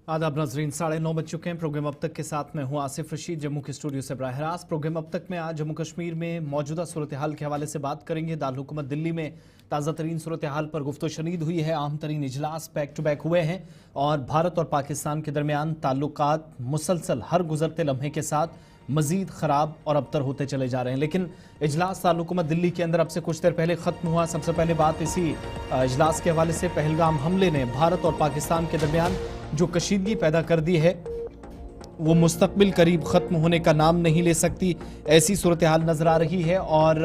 आदाब नाजरीन, 9:30 बज चुके हैं। प्रोग्राम अब तक के साथ मैं हूं आसिफ रशीद, जम्मू के स्टूडियो से बराह रास्त। प्रोग्राम अब तक में आज जम्मू कश्मीर में मौजूदा सूरत हाल के हवाले से बात करेंगे। दारुल हुकूमत दिल्ली में ताज़ा तरीन सूरत हाल पर गुफ्तो शनीद हुई है। अहम तरीन इजलास बैक टू बैक हुए हैं और भारत और पाकिस्तान के दरमियान ताल्लुकात मुसलसल हर गुजरते लम्हे के साथ मजीद ख़राब और अबतर होते चले जा रहे हैं। लेकिन इजलास दारुल हुकूमत दिल्ली के अंदर अब से कुछ देर पहले ख़त्म हुआ। सबसे पहले बात इसी इजलास के हवाले से, पहलगाम हमले ने भारत और पाकिस्तान के दरमियान जो कशीदगी पैदा कर दी है वो मुस्तकबिल करीब ख़त्म होने का नाम नहीं ले सकती, ऐसी सूरत हाल नज़र आ रही है। और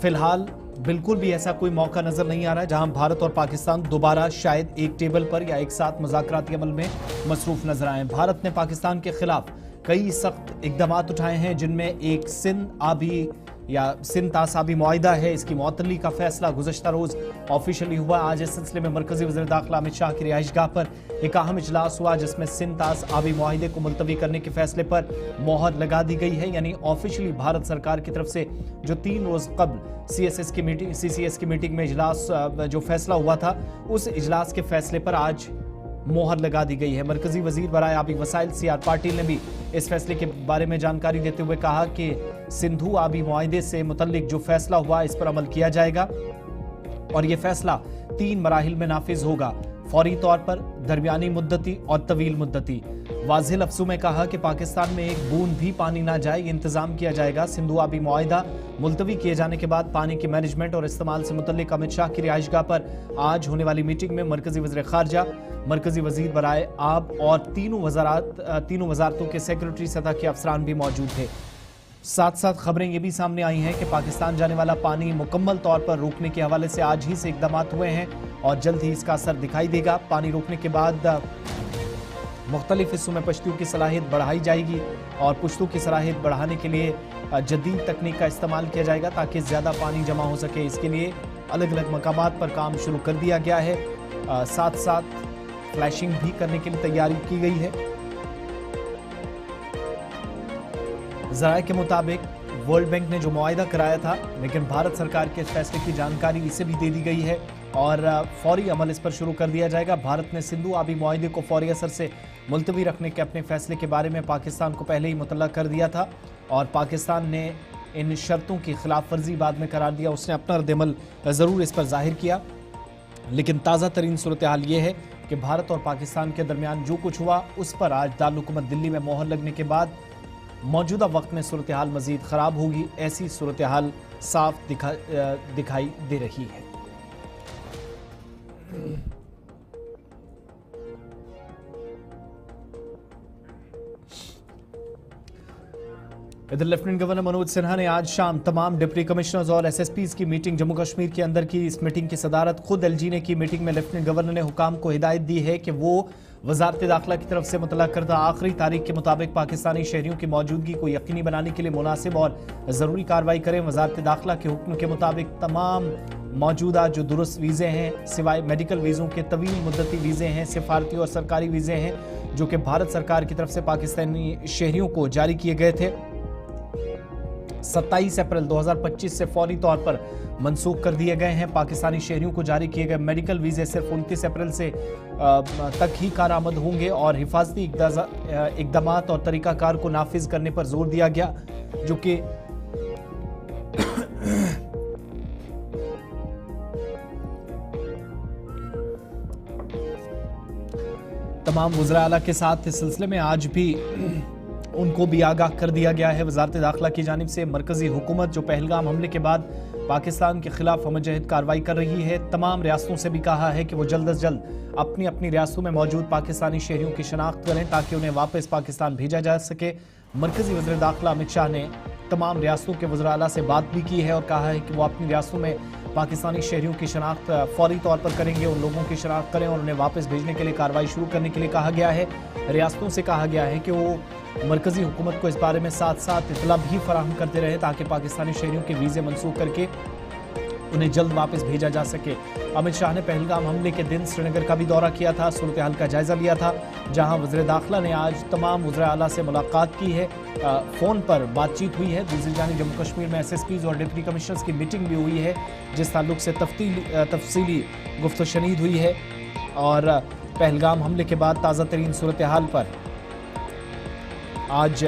फ़िलहाल बिल्कुल भी ऐसा कोई मौका नज़र नहीं आ रहा है जहां भारत और पाकिस्तान दोबारा शायद एक टेबल पर या एक साथ मुज़ाकराती अमल में मसरूफ़ नज़र आए। भारत ने पाकिस्तान के खिलाफ कई सख्त इकदाम उठाए हैं, जिनमें एक सिंध तासाबी मुआहिदा है, इसकी मुअत्तली का फैसला गुज़श्ता रोज़ ऑफिशियली हुआ। आज इस सिलसिले में मरकज़ी वज़ीर दाखिला अमित शाह की रिहाइशगाह पर एक अहम इजलास हुआ, जिसमें सिंध तासाबी मुआहिदे को मुलतवी करने के फैसले पर मोहर लगा दी गई है। यानी ऑफिशियली भारत सरकार की तरफ से जो 3 रोज़ कबल CCS की मीटिंग में इजलास जो फैसला हुआ था, उस इजलास के फैसले पर आज मोहर लगा दी गई है। मरकजी वजीर बराए आबी वसाइल CR पाटिल ने भी इस फैसले के बारे में जानकारी देते हुए कहा कि सिंधु आबी मुआहिदे से मुतल्लिक जो फैसला हुआ इस पर अमल किया जाएगा और यह फैसला 3 मराहिल में नाफिज होगा, फौरी तौर पर, दरमियानी मुद्दती और तवील मुद्दती। वाज़ेह लफ्ज़ों में कहा कि पाकिस्तान में एक बूंद भी पानी ना जाए, ये इंतज़ाम किया जाएगा। सिंधु आबी मुआहिदा मुलतवी किए जाने के बाद पानी के मैनेजमेंट और इस्तेमाल से मुतल्लिक अमित शाह की रिहाइशगाह पर आज होने वाली मीटिंग में मरकजी वज़ीर ख़ारजा, मरकजी वज़ीर बराए आब और तीनों वजारतों के सेक्रेटरी सतह के अफसरान भी मौजूद थे। साथ साथ खबरें ये भी सामने आई हैं कि पाकिस्तान जाने वाला पानी मुकम्मल तौर पर रोकने के हवाले से आज ही से इकदाम हुए हैं और जल्द ही इसका असर दिखाई देगा। पानी रोकने के बाद मुख्तलिफ हिस्सों में पश्तों की सलाहियत बढ़ाई जाएगी और पुश्तों की सलाहियत बढ़ाने के लिए जदीद तकनीक का इस्तेमाल किया जाएगा ताकि ज़्यादा पानी जमा हो सके। इसके लिए अलग अलग मकामात पर काम शुरू कर दिया गया है। साथ साथ फ्लैशिंग भी करने के लिए तैयारी की गई है। ज़राए के मुताबिक वर्ल्ड बैंक ने जो मुआहिदा कराया था, लेकिन भारत सरकार के फैसले की जानकारी इसे भी दे दी गई है और फौरी अमल इस पर शुरू कर दिया जाएगा। भारत ने सिंधु आबी मुआहिदे को फौरी असर से मुलतवी रखने के अपने फैसले के बारे में पाकिस्तान को पहले ही मुतल्ला कर दिया था और पाकिस्तान ने इन शर्तों की खिलाफ वर्जी बाद में करार दिया। उसने अपना रद्द-ए-अमल ज़रूर इस पर जाहिर किया, लेकिन ताज़ा तरीन सूरत हाल ये है कि भारत और पाकिस्तान के दरमियान जो कुछ हुआ उस पर आज दारुल हुकूमत दिल्ली में मोहर लगने के बाद मौजूदा वक्त में सूरत हाल मज़ीद ख़राब होगी, ऐसी सूरत हाल साफ दिखाई दे रही है। इधर लेफ्टिनेंट गवर्नर मनोज सिन्हा ने आज शाम तमाम डिप्टी कमिश्नर्स और SSPs की मीटिंग जम्मू कश्मीर के अंदर की। इस मीटिंग की सदारत खुद LG ने की। मीटिंग में लेफ्टिनेंट गवर्नर ने हुकाम को हिदायत दी है कि वो वजारत दाखिला की तरफ से मुतल्ला करदा आखिरी तारीख के मुताबिक पाकिस्तानी शहरियों की मौजूदगी को यकीनी बनाने के लिए मुनासिब और ज़रूरी कार्रवाई करें। वजारत दाखिला के हुक्म के मुताबिक तमाम मौजूदा जो दुरुस्त वीज़े हैं, सिवाय मेडिकल वीज़ों के तवील मुद्दती वीज़े हैं, सिफारती और सरकारी वीज़े हैं जो कि भारत सरकार की तरफ से पाकिस्तानी शहरियों को जारी किए गए थे, 27 अप्रैल 2025 से फौरी तौर पर मनसूख कर दिए गए हैं। पाकिस्तानी शहरियों को जारी किए गए मेडिकल वीज़े सिर्फ 29 अप्रैल से तक ही कारआमद होंगे और हिफाजती इकदाम और तरीक़ाकार को नाफिज करने पर जोर दिया गया, जो कि तमाम वज़रा आला के साथ इस सिलसिले में आज भी उनको भी आगाह कर दिया गया है। वजारत दाखिला की जानिब से मरकजी हुकूमत जो पहलगाम हमले के बाद पाकिस्तान के खिलाफ हमजहद कार्रवाई कर रही है, तमाम रियासतों से भी कहा है कि वो जल्द अज जल्द अपनी अपनी रियासतों में मौजूद पाकिस्तानी शहरियों की शनाख्त करें ताकि उन्हें वापस पाकिस्तान भेजा जा सके। मरकजी वज़ीर दाखिला अमित शाह ने तमाम रियासतों के वज़रा आला से बात भी की है और कहा है कि वो अपनी रियासतों में पाकिस्तानी शहरियों की शनाख्त फौरी तौर पर करेंगे, उन लोगों की शनाख्त करें और उन्हें वापस भेजने के लिए कार्रवाई शुरू करने के लिए कहा गया है। रियासतों से कहा गया है कि वो मरकजी हुकूमत को इस बारे में साथ साथ इतला भी फराहम करते रहे ताकि पाकिस्तानी शहरियों के वीज़े मनसूख करके उन्हें जल्द वापस भेजा जा सके। अमित शाह ने पहलगाम हमले के दिन श्रीनगर का भी दौरा किया था, सूरत हाल का जायजा लिया था, जहां वज़ीर दाखिला ने आज तमाम वज़रा आला से मुलाकात की है, फ़ोन पर बातचीत हुई है। दूसरी जानिब जम्मू कश्मीर में SSPs और डिप्टी कमिश्नर्स की मीटिंग भी हुई है, जिस ताल्लुक से तफसीली गुफ्तो शनीद हुई है और पहलगाम हमले के बाद ताज़ा तरीन सूरत हाल पर आज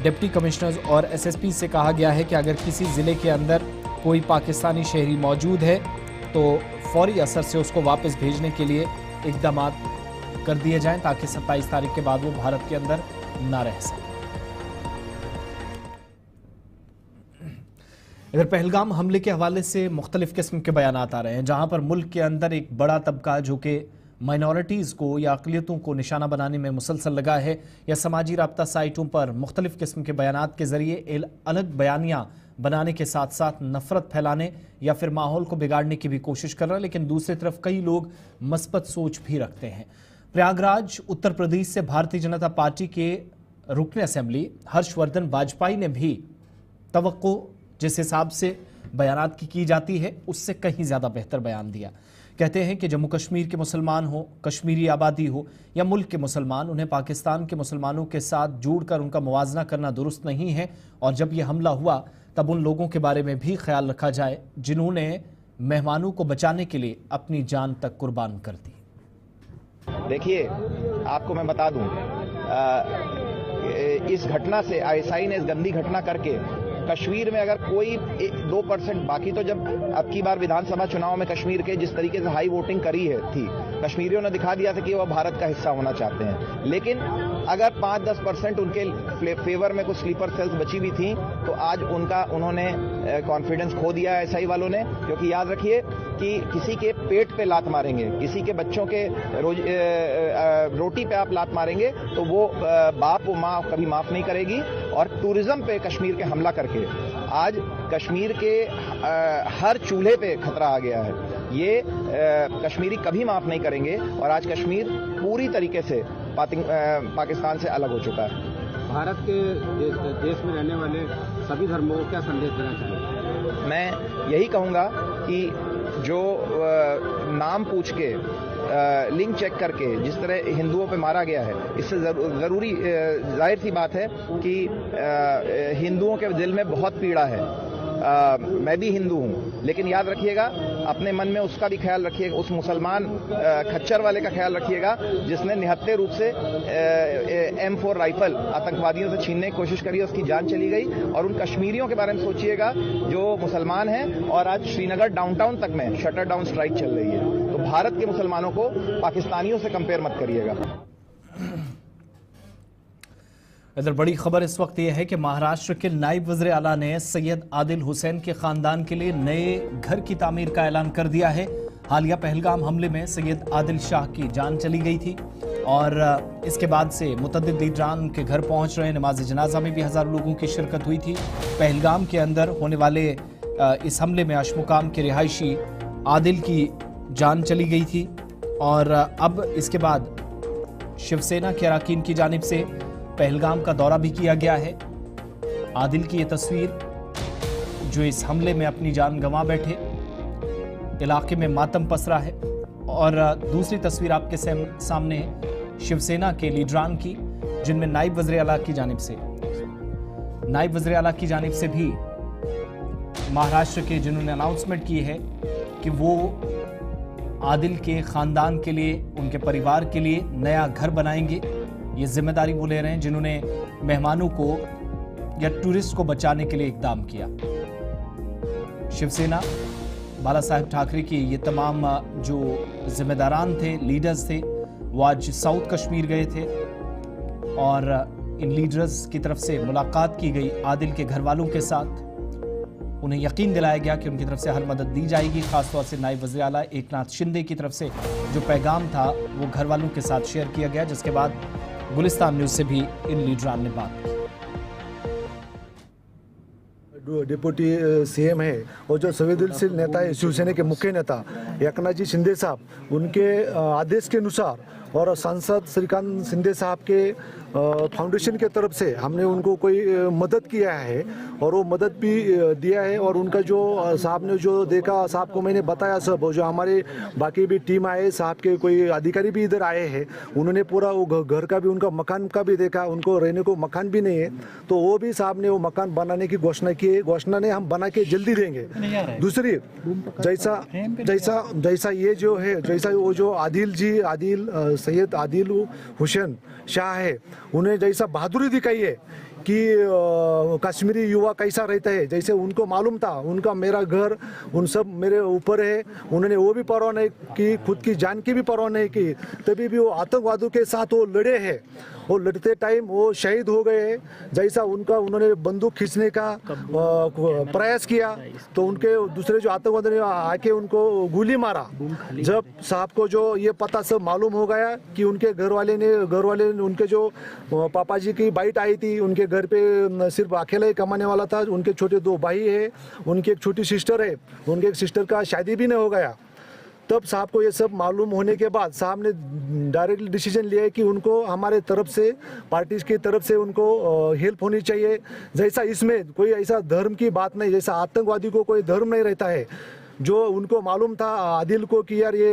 डिप्टी कमिश्नर्स और एसएसपी से कहा गया है कि अगर किसी ज़िले के अंदर कोई पाकिस्तानी शहरी मौजूद है तो फौरी असर से उसको वापस भेजने के लिए इकदाम कर दिए जाएं ताकि 27 तारीख के बाद वो भारत के अंदर ना रह सके। इधर पहलगाम हमले के हवाले से मुख्तलिफ किस्म के बयानात आ रहे हैं, जहां पर मुल्क के अंदर एक बड़ा तबका जो कि माइनॉरिटीज़ को या अक़लियतों को निशाना बनाने में मुसलसल लगा है या समाजी राब्ता साइटों पर मुख्तलिफ किस्म के बयानात के ज़रिए अलग बयानियाँ बनाने के साथ साथ नफ़रत फैलाने या फिर माहौल को बिगाड़ने की भी कोशिश कर रहा है। लेकिन दूसरी तरफ कई लोग मस्बत सोच भी रखते हैं। प्रयागराज उत्तर प्रदेश से भारतीय जनता पार्टी के रुकन असेंबली हर्षवर्धन वाजपेयी ने भी तवक्को जिस हिसाब से बयानात की जाती है उससे कहीं ज़्यादा बेहतर बयान दिया। कहते हैं कि जम्मू कश्मीर के मुसलमान हो, कश्मीरी आबादी हो या मुल्क के मुसलमान, उन्हें पाकिस्तान के मुसलमानों के साथ जोड़कर उनका मुवाजना करना दुरुस्त नहीं है और जब यह हमला हुआ तब उन लोगों के बारे में भी ख्याल रखा जाए जिन्होंने मेहमानों को बचाने के लिए अपनी जान तक कुर्बान कर दी। देखिए, आपको मैं बता दूं, इस घटना से आईएसआई ने इस गंदी घटना करके कश्मीर में अगर कोई 2%, बाकी तो जब अब की बार विधानसभा चुनाव में कश्मीर के जिस तरीके से हाई वोटिंग करी थी, कश्मीरियों ने दिखा दिया था कि वह भारत का हिस्सा होना चाहते हैं। लेकिन अगर 5-10% उनके फेवर में कुछ स्लीपर सेल्स बची भी थी तो आज उन्होंने कॉन्फिडेंस खो दिया एसआई वालों ने। क्योंकि याद रखिए कि किसी के पेट पे लात मारेंगे, किसी के बच्चों के रोटी पे आप लात मारेंगे तो वो बाप वो माँ कभी माफ नहीं करेगी। और टूरिज्म पे कश्मीर के हमला करके आज कश्मीर के हर चूल्हे पे खतरा आ गया है। ये कश्मीरी कभी माफ नहीं करेंगे और आज कश्मीर पूरी तरीके से पाकिस्तान से अलग हो चुका है। भारत के देश में रहने वाले सभी धर्मों को क्या संदेश देना चाहिए? मैं यही कहूंगा कि जो नाम पूछ के लिंक चेक करके जिस तरह हिंदुओं पे मारा गया है, इससे जरूरी जाहिर सी बात है कि हिंदुओं के दिल में बहुत पीड़ा है। मैं भी हिंदू हूं, लेकिन याद रखिएगा अपने मन में उसका भी ख्याल रखिएगा, उस मुसलमान खच्चर वाले का ख्याल रखिएगा जिसने निहत्थे रूप से M4 राइफल आतंकवादियों से छीनने की कोशिश करी, उसकी जान चली गई। और उन कश्मीरियों के बारे में सोचिएगा जो मुसलमान हैं और आज श्रीनगर डाउनटाउन तक में शटर डाउन स्ट्राइक चल रही है। तो भारत के मुसलमानों को पाकिस्तानियों से कंपेयर मत करिएगा। इधर बड़ी खबर इस वक्त यह है कि महाराष्ट्र के नायब वज़ीर आला ने सैयद आदिल हुसैन के खानदान के लिए नए घर की तामीर का ऐलान कर दिया है। हालिया पहलगाम हमले में सैयद आदिल शाह की जान चली गई थी और इसके बाद से मुतअद्दिद लीडरान उनके घर पहुंच रहे हैं। नमाज जनाजा में भी हज़ारों लोगों की शिरकत हुई थी। पहलगाम के अंदर होने वाले इस हमले में अशमुकाम के रिहायशी आदिल की जान चली गई थी और अब इसके बाद शिवसेना के अरकान की जानिब से पहलगाम का दौरा भी किया गया है। आदिल की ये तस्वीर जो इस हमले में अपनी जान गंवा बैठे, इलाके में मातम पसरा है। और दूसरी तस्वीर आपके सामने है शिवसेना के लीडरान की, जिनमें नायब वज़ीर आला की जानिब से भी महाराष्ट्र के जिन्होंने अनाउंसमेंट की है कि वो आदिल के ख़ानदान के लिए, उनके परिवार के लिए नया घर बनाएंगे। ये जिम्मेदारी वो ले रहे हैं जिन्होंने मेहमानों को या टूरिस्ट को बचाने के लिए इकदाम किया। शिवसेना बाला साहेब ठाकरे की ये तमाम जो जिम्मेदारान थे, लीडर्स थे, वो आज साउथ कश्मीर गए थे और इन लीडर्स की तरफ से मुलाकात की गई आदिल के घर वालों के साथ। उन्हें यकीन दिलाया गया कि उनकी तरफ से हर मदद दी जाएगी। खासतौर से नायब वज़ीर आला एकनाथ शिंदे की तरफ से जो पैगाम था वो घर वालों के साथ शेयर किया गया, जिसके बाद गुलिस्तान न्यूज़ से भी इन लीडरान ने बात की। डिप्टी सीएम है और जो संवेदनशील नेता है, शिवसेना के मुख्य नेता एकनाथ जी शिंदे साहब, उनके आदेश के अनुसार और सांसद श्रीकांत शिंदे साहब के फाउंडेशन के तरफ से हमने उनको कोई मदद किया है और वो मदद भी दिया है। और उनका जो साहब ने जो देखा, साहब को मैंने बताया सब, जो हमारे बाकी भी टीम आए, साहब के कोई अधिकारी भी इधर आए हैं, उन्होंने पूरा वो घर का भी, उनका मकान का भी देखा। उनको रहने को मकान भी नहीं है, तो वो भी साहब ने वो मकान बनाने की घोषणा की है। घोषणा ने हम बना के जल्दी देंगे। दूसरी, जैसा ये जो है, जैसा वो जो सैयद आदिल हुसैन शाह है, उन्हें जैसा बहादुरी दिखाई है कि कश्मीरी युवा कैसा रहता है, जैसे उनको मालूम था उनका मेरा घर उन सब मेरे ऊपर है, उन्होंने वो भी परवाह नहीं की, खुद की जान की भी परवाह नहीं की, तभी भी वो आतंकवादियों के साथ वो लड़े हैं। वो लड़ते टाइम वो शहीद हो गए। जैसा उन्होंने बंदूक खींचने का प्रयास किया तो उनके दूसरे जो आतंकवादी ने आके उनको गोली मारा। जब साहब को जो ये पता सब मालूम हो गया कि उनके घर वाले ने उनके जो पापा जी की बाइट आई थी, उनके घर पे सिर्फ अकेला ही कमाने वाला था, उनके छोटे 2 भाई है, उनकी एक छोटी सिस्टर है, उनके एक सिस्टर का शादी भी नहीं हो गया। तब साहब को ये सब मालूम होने के बाद साहब ने डायरेक्टली डिसीजन लिया है कि उनको हमारे तरफ से, पार्टी की तरफ से उनको हेल्प होनी चाहिए। जैसा इसमें कोई ऐसा धर्म की बात नहीं, जैसा आतंकवादी को कोई धर्म नहीं रहता है। जो उनको मालूम था आदिल को कि यार ये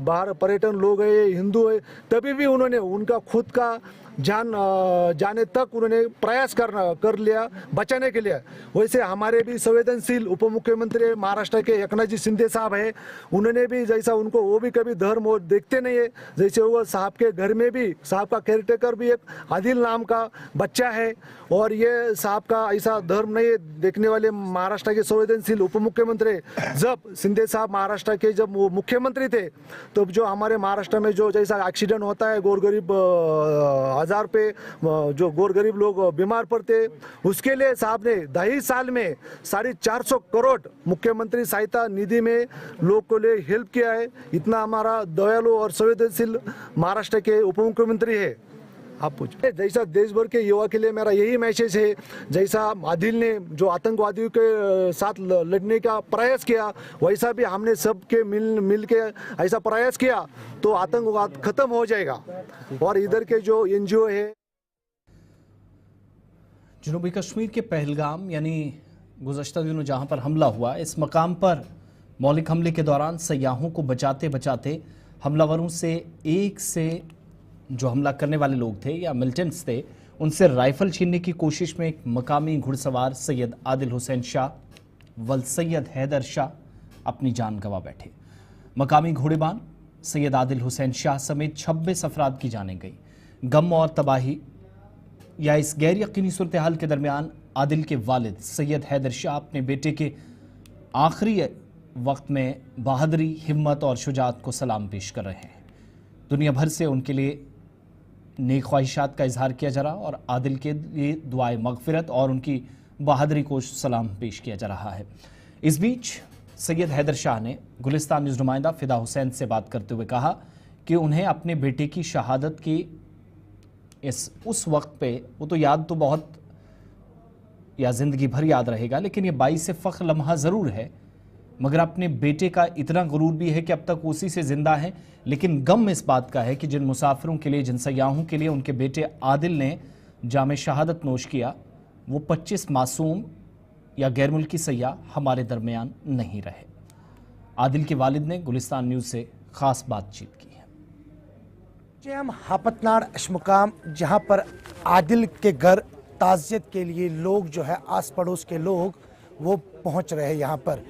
बाहर पर्यटन लोग है, हिंदू है, तभी भी उन्होंने उनका खुद का जाने तक उन्होंने प्रयास कर लिया बचाने के लिए। वैसे हमारे भी संवेदनशील उप मुख्यमंत्री महाराष्ट्र के एकनाथ जी शिंदे साहब है, उन्होंने भी जैसा उनको वो भी कभी धर्म वो देखते नहीं है। जैसे वो साहब के घर में भी साहब का केयरटेकर भी एक आदिल नाम का बच्चा है, और ये साहब का ऐसा धर्म नहीं देखने वाले महाराष्ट्र के संवेदनशील उप मुख्यमंत्री। जब शिंदे साहब महाराष्ट्र के जब वो मुख्यमंत्री थे, तब जो हमारे महाराष्ट्र में जो जैसा एक्सीडेंट होता है, गोरगरीब हजार पे जो गोरगरीब लोग बीमार पड़ते, उसके लिए साहब ने 2.5 साल में 450 करोड़ मुख्यमंत्री सहायता निधि में लोग को लिए हेल्प किया है। इतना हमारा दयालु और संवेदनशील महाराष्ट्र के उप मुख्यमंत्री है। आप पूछे जैसा देश भर के युवा के लिए मेरा यही मैसेज है, जैसा आदिल ने जो आतंकवादियों के साथ लड़ने का प्रयास किया, वैसा भी हमने सबके मिल के ऐसा प्रयास किया तो आतंकवाद खत्म हो जाएगा। और इधर के जो NGO है, जनूबी कश्मीर के पहलगाम यानी गुज़श्ता दिनों जहां पर हमला हुआ, इस मकाम पर मौलिक हमले के दौरान सयाहों को बचाते बचाते हमलावरों से जो हमला करने वाले लोग थे या मिलिटेंट्स थे, उनसे राइफल छीनने की कोशिश में एक मकामी घुड़सवार सैयद आदिल हुसैन शाह वल सैयद हैदर शाह अपनी जान गंवा बैठे। मकामी घोड़ेबान सैयद आदिल हुसैन शाह समेत 26 अफराद की जानें गई। गम और तबाही या इस गैर यकीनी सूरत हाल के दरमियान आदिल के वालिद सैयद हैदर शाह अपने बेटे के आखिरी वक्त में बहादुरी, हिम्मत और शुजाअत को सलाम पेश कर रहे हैं। दुनिया भर से उनके लिए नेक ख्वाहिशात का इजहार किया जा रहा और आदिल के लिए दुआए मगफिरत और उनकी बहादुरी को सलाम पेश किया जा रहा है। इस बीच सैयद हैदर शाह ने गुलिस्तान न्यूज़ नुमाइंदा फिदा हुसैन से बात करते हुए कहा कि उन्हें अपने बेटे की शहादत की उस वक्त पे वो तो याद तो बहुत या ज़िंदगी भर याद रहेगा, लेकिन ये 22 फ़ख्र लम्हा ज़रूर है, मगर अपने बेटे का इतना गुरूर भी है कि अब तक उसी से ज़िंदा है। लेकिन गम इस बात का है कि जिन मुसाफिरों के लिए, जिन सयाहों के लिए उनके बेटे आदिल ने जामे शहादत नोश किया, वो 25 मासूम या गैर मुल्की सयाह हमारे दरमियान नहीं रहे। आदिल के वालिद ने गुलिस्तान न्यूज़ से ख़ास बातचीत की है। हम हापतनाड़ अशमुकाम, जहाँ पर आदिल के घर ताज़ियत के लिए लोग जो है आस पड़ोस के लोग वो पहुँच रहे हैं। यहाँ पर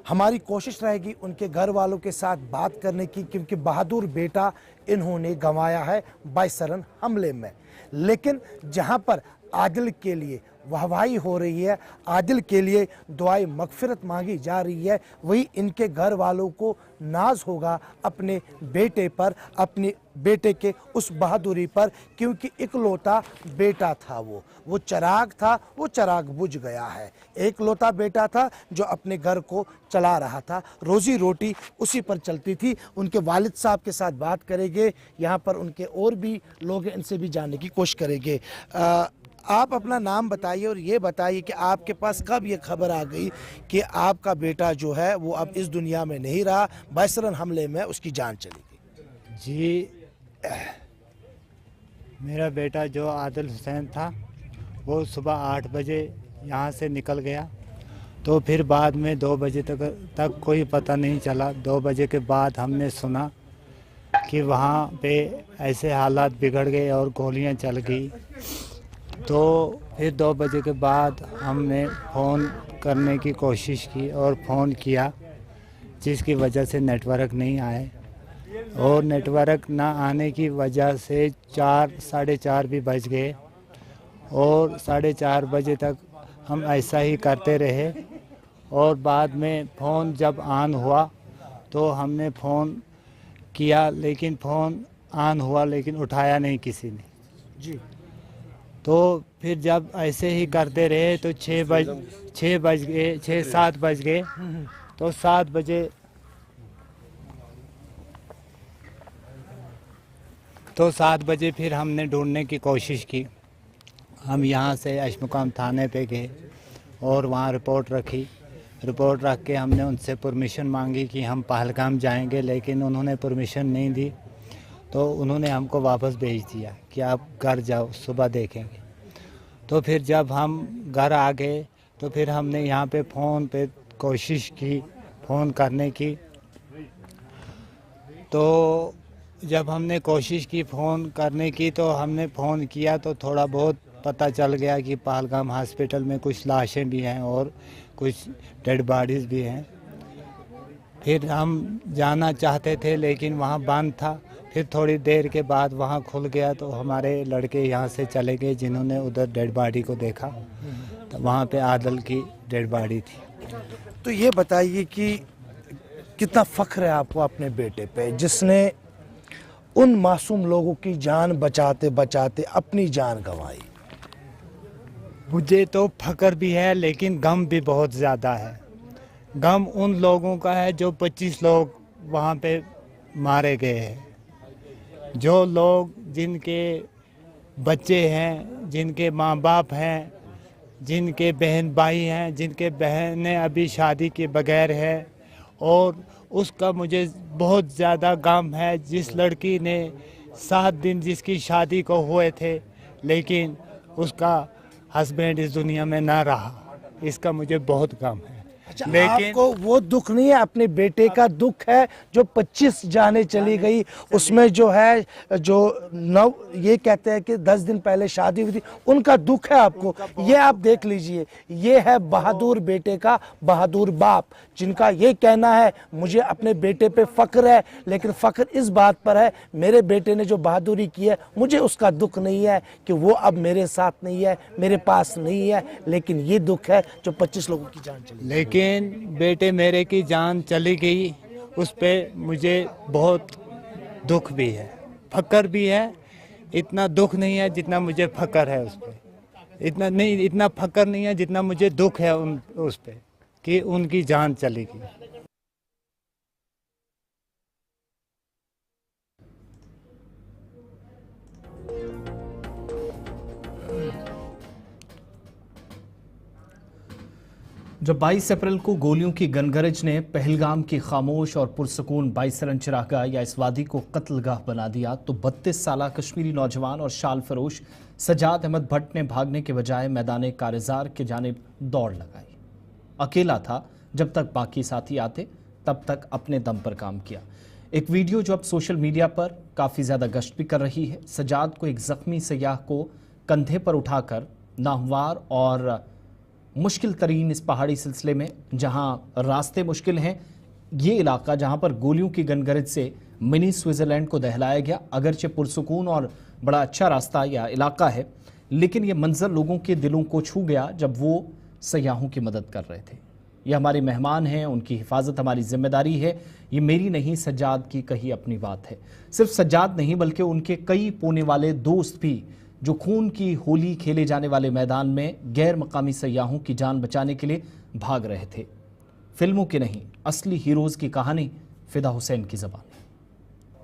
हमारी कोशिश रहेगी उनके घर वालों के साथ बात करने की, क्योंकि बहादुर बेटा इन्होंने गंवाया है बाइसरन हमले में। लेकिन जहां पर आदिल के लिए वाहवाही हो रही है, आदिल के लिए दुआए मगफिरत मांगी जा रही है, वही इनके घर वालों को नाज होगा अपने बेटे पर, अपने बेटे के उस बहादुरी पर, क्योंकि इकलौता बेटा था वो चिराग था, वो चिराग बुझ गया है। एक लौता बेटा था जो अपने घर को चला रहा था, रोजी रोटी उसी पर चलती थी। उनके वालिद साहब के साथ बात करेंगे, यहाँ पर उनके और भी लोग हैं, इनसे भी जानने की कोशिश करेंगे। आप अपना नाम बताइए और ये बताइए कि आपके पास कब ये खबर आ गई कि आपका बेटा जो है वो अब इस दुनिया में नहीं रहा, बाइसरन हमले में उसकी जान चली गई? जी, मेरा बेटा जो आदिल हुसैन था वो सुबह 8 बजे यहाँ से निकल गया, तो फिर बाद में 2 बजे तक कोई पता नहीं चला। 2 बजे के बाद हमने सुना कि वहाँ पे ऐसे हालात बिगड़ गए और गोलियाँ चल गई। तो फिर 2 बजे के बाद हमने फ़ोन करने की कोशिश की और फ़ोन किया, जिसकी वजह से नेटवर्क नहीं आए, और नेटवर्क ना आने की वजह से 4-4:30 भी बज गए, और 4:30 बजे तक हम ऐसा ही करते रहे। और बाद में फ़ोन जब ऑन हुआ तो हमने फ़ोन किया, लेकिन फ़ोन ऑन हुआ लेकिन उठाया नहीं किसी ने जी। तो फिर जब ऐसे ही करते रहे तो 6 बज गए, 6-7 बज गए। तो 7 बजे फिर हमने ढूंढने की कोशिश की। हम यहाँ से अशमुकाम थाने पे गए और वहाँ रिपोर्ट रखी। रिपोर्ट रख के हमने उनसे परमिशन मांगी कि हम पहलगाम जाएंगे, लेकिन उन्होंने परमिशन नहीं दी। तो उन्होंने हमको वापस भेज दिया कि आप घर जाओ, सुबह देखेंगे। तो फिर जब हम घर आ गए तो फिर हमने यहाँ पे फ़ोन पे कोशिश की फ़ोन करने की। तो जब हमने कोशिश की फ़ोन करने की तो हमने फ़ोन किया तो थोड़ा बहुत पता चल गया कि पहलगाम हॉस्पिटल में कुछ लाशें भी हैं और कुछ डेड बॉडीज़ भी हैं। फिर हम जाना चाहते थे लेकिन वहाँ बंद था। फिर थोड़ी देर के बाद वहाँ खुल गया तो हमारे लड़के यहाँ से चले गए, जिन्होंने उधर डेड बॉडी को देखा तो वहाँ पे आदिल की डेड बॉडी थी। तो ये बताइए कि कितना फ़ख्र है आपको अपने बेटे पे, जिसने उन मासूम लोगों की जान बचाते बचाते अपनी जान गंवाई। मुझे तो फ़ख्र भी है लेकिन गम भी बहुत ज़्यादा है। गम उन लोगों का है जो 25 लोग वहाँ पे मारे गए हैं, जो लोग जिनके बच्चे हैं, जिनके माँ बाप हैं, जिनके बहन भाई हैं, जिनके बहनें अभी शादी के बगैर है। और उसका मुझे बहुत ज़्यादा गम है। जिस लड़की ने 7 दिन जिसकी शादी को हुए थे लेकिन उसका हस्बैंड इस दुनिया में ना रहा, इसका मुझे बहुत गम है। अच्छा, लेकिन आपको वो दुख नहीं है, अपने बेटे का दुख है जो 25 जाने चली गई, उसमें जो है जो ये कहते हैं कि 10 दिन पहले शादी हुई थी, उनका दुख है आपको। ये आप देख लीजिए, ये है बहादुर बेटे का बहादुर बाप, जिनका ये कहना है मुझे अपने बेटे पे फ़ख्र है, लेकिन फ़ख्र इस बात पर है मेरे बेटे ने जो बहादुरी की है, मुझे उसका दुख नहीं है कि वो अब मेरे साथ नहीं है, मेरे पास नहीं है, लेकिन ये दुख है जो 25 लोगों की जान चली। लेकिन बेटे मेरे की जान चली गई, उस पे मुझे बहुत दुख भी है, फ़ख्र भी है। इतना दुख नहीं है जितना मुझे फ़ख्र है उस पे। इतना फ़ख्र नहीं है जितना मुझे दुख है उस पे कि उनकी जान चली गई। जब 22 अप्रैल को गोलियों की गनगरज ने पहलगाम की खामोश और पुरसकून 22 रन चरागाह या इस वादी को कत्लगाह बना दिया, तो 32 साला कश्मीरी नौजवान और शाल फरोश सजाद अहमद भट्ट ने भागने के बजाय मैदान कारज़ार के जानिब दौड़ लगाई। अकेला था, जब तक बाकी साथी आते तब तक अपने दम पर काम किया। एक वीडियो जो अब सोशल मीडिया पर काफ़ी ज़्यादा गश्त भी कर रही है, सजाद को एक ज़ख्मी सयाह को कंधे पर उठाकर नाहवार और मुश्किल तरीन इस पहाड़ी सिलसिले में, जहां रास्ते मुश्किल हैं, ये इलाका जहां पर गोलियों की गनगरज से मिनी स्विट्ज़रलैंड को दहलाया गया। अगरचे पुरसुकून और बड़ा अच्छा रास्ता या इलाका है, लेकिन ये मंजर लोगों के दिलों को छू गया जब वो सयाहों की मदद कर रहे थे। ये हमारे मेहमान हैं, उनकी हिफाजत हमारी जिम्मेदारी है। ये मेरी नहीं, सज्जाद की कही अपनी बात है। सिर्फ सज्जाद नहीं बल्कि उनके कई पोने वाले दोस्त भी, जो खून की होली खेले जाने वाले मैदान में गैर मकामी सयाहों की जान बचाने के लिए भाग रहे थे। फिल्मों की नहीं, असली हीरोज़ की कहानी फ़िदा हुसैन की ज़बान।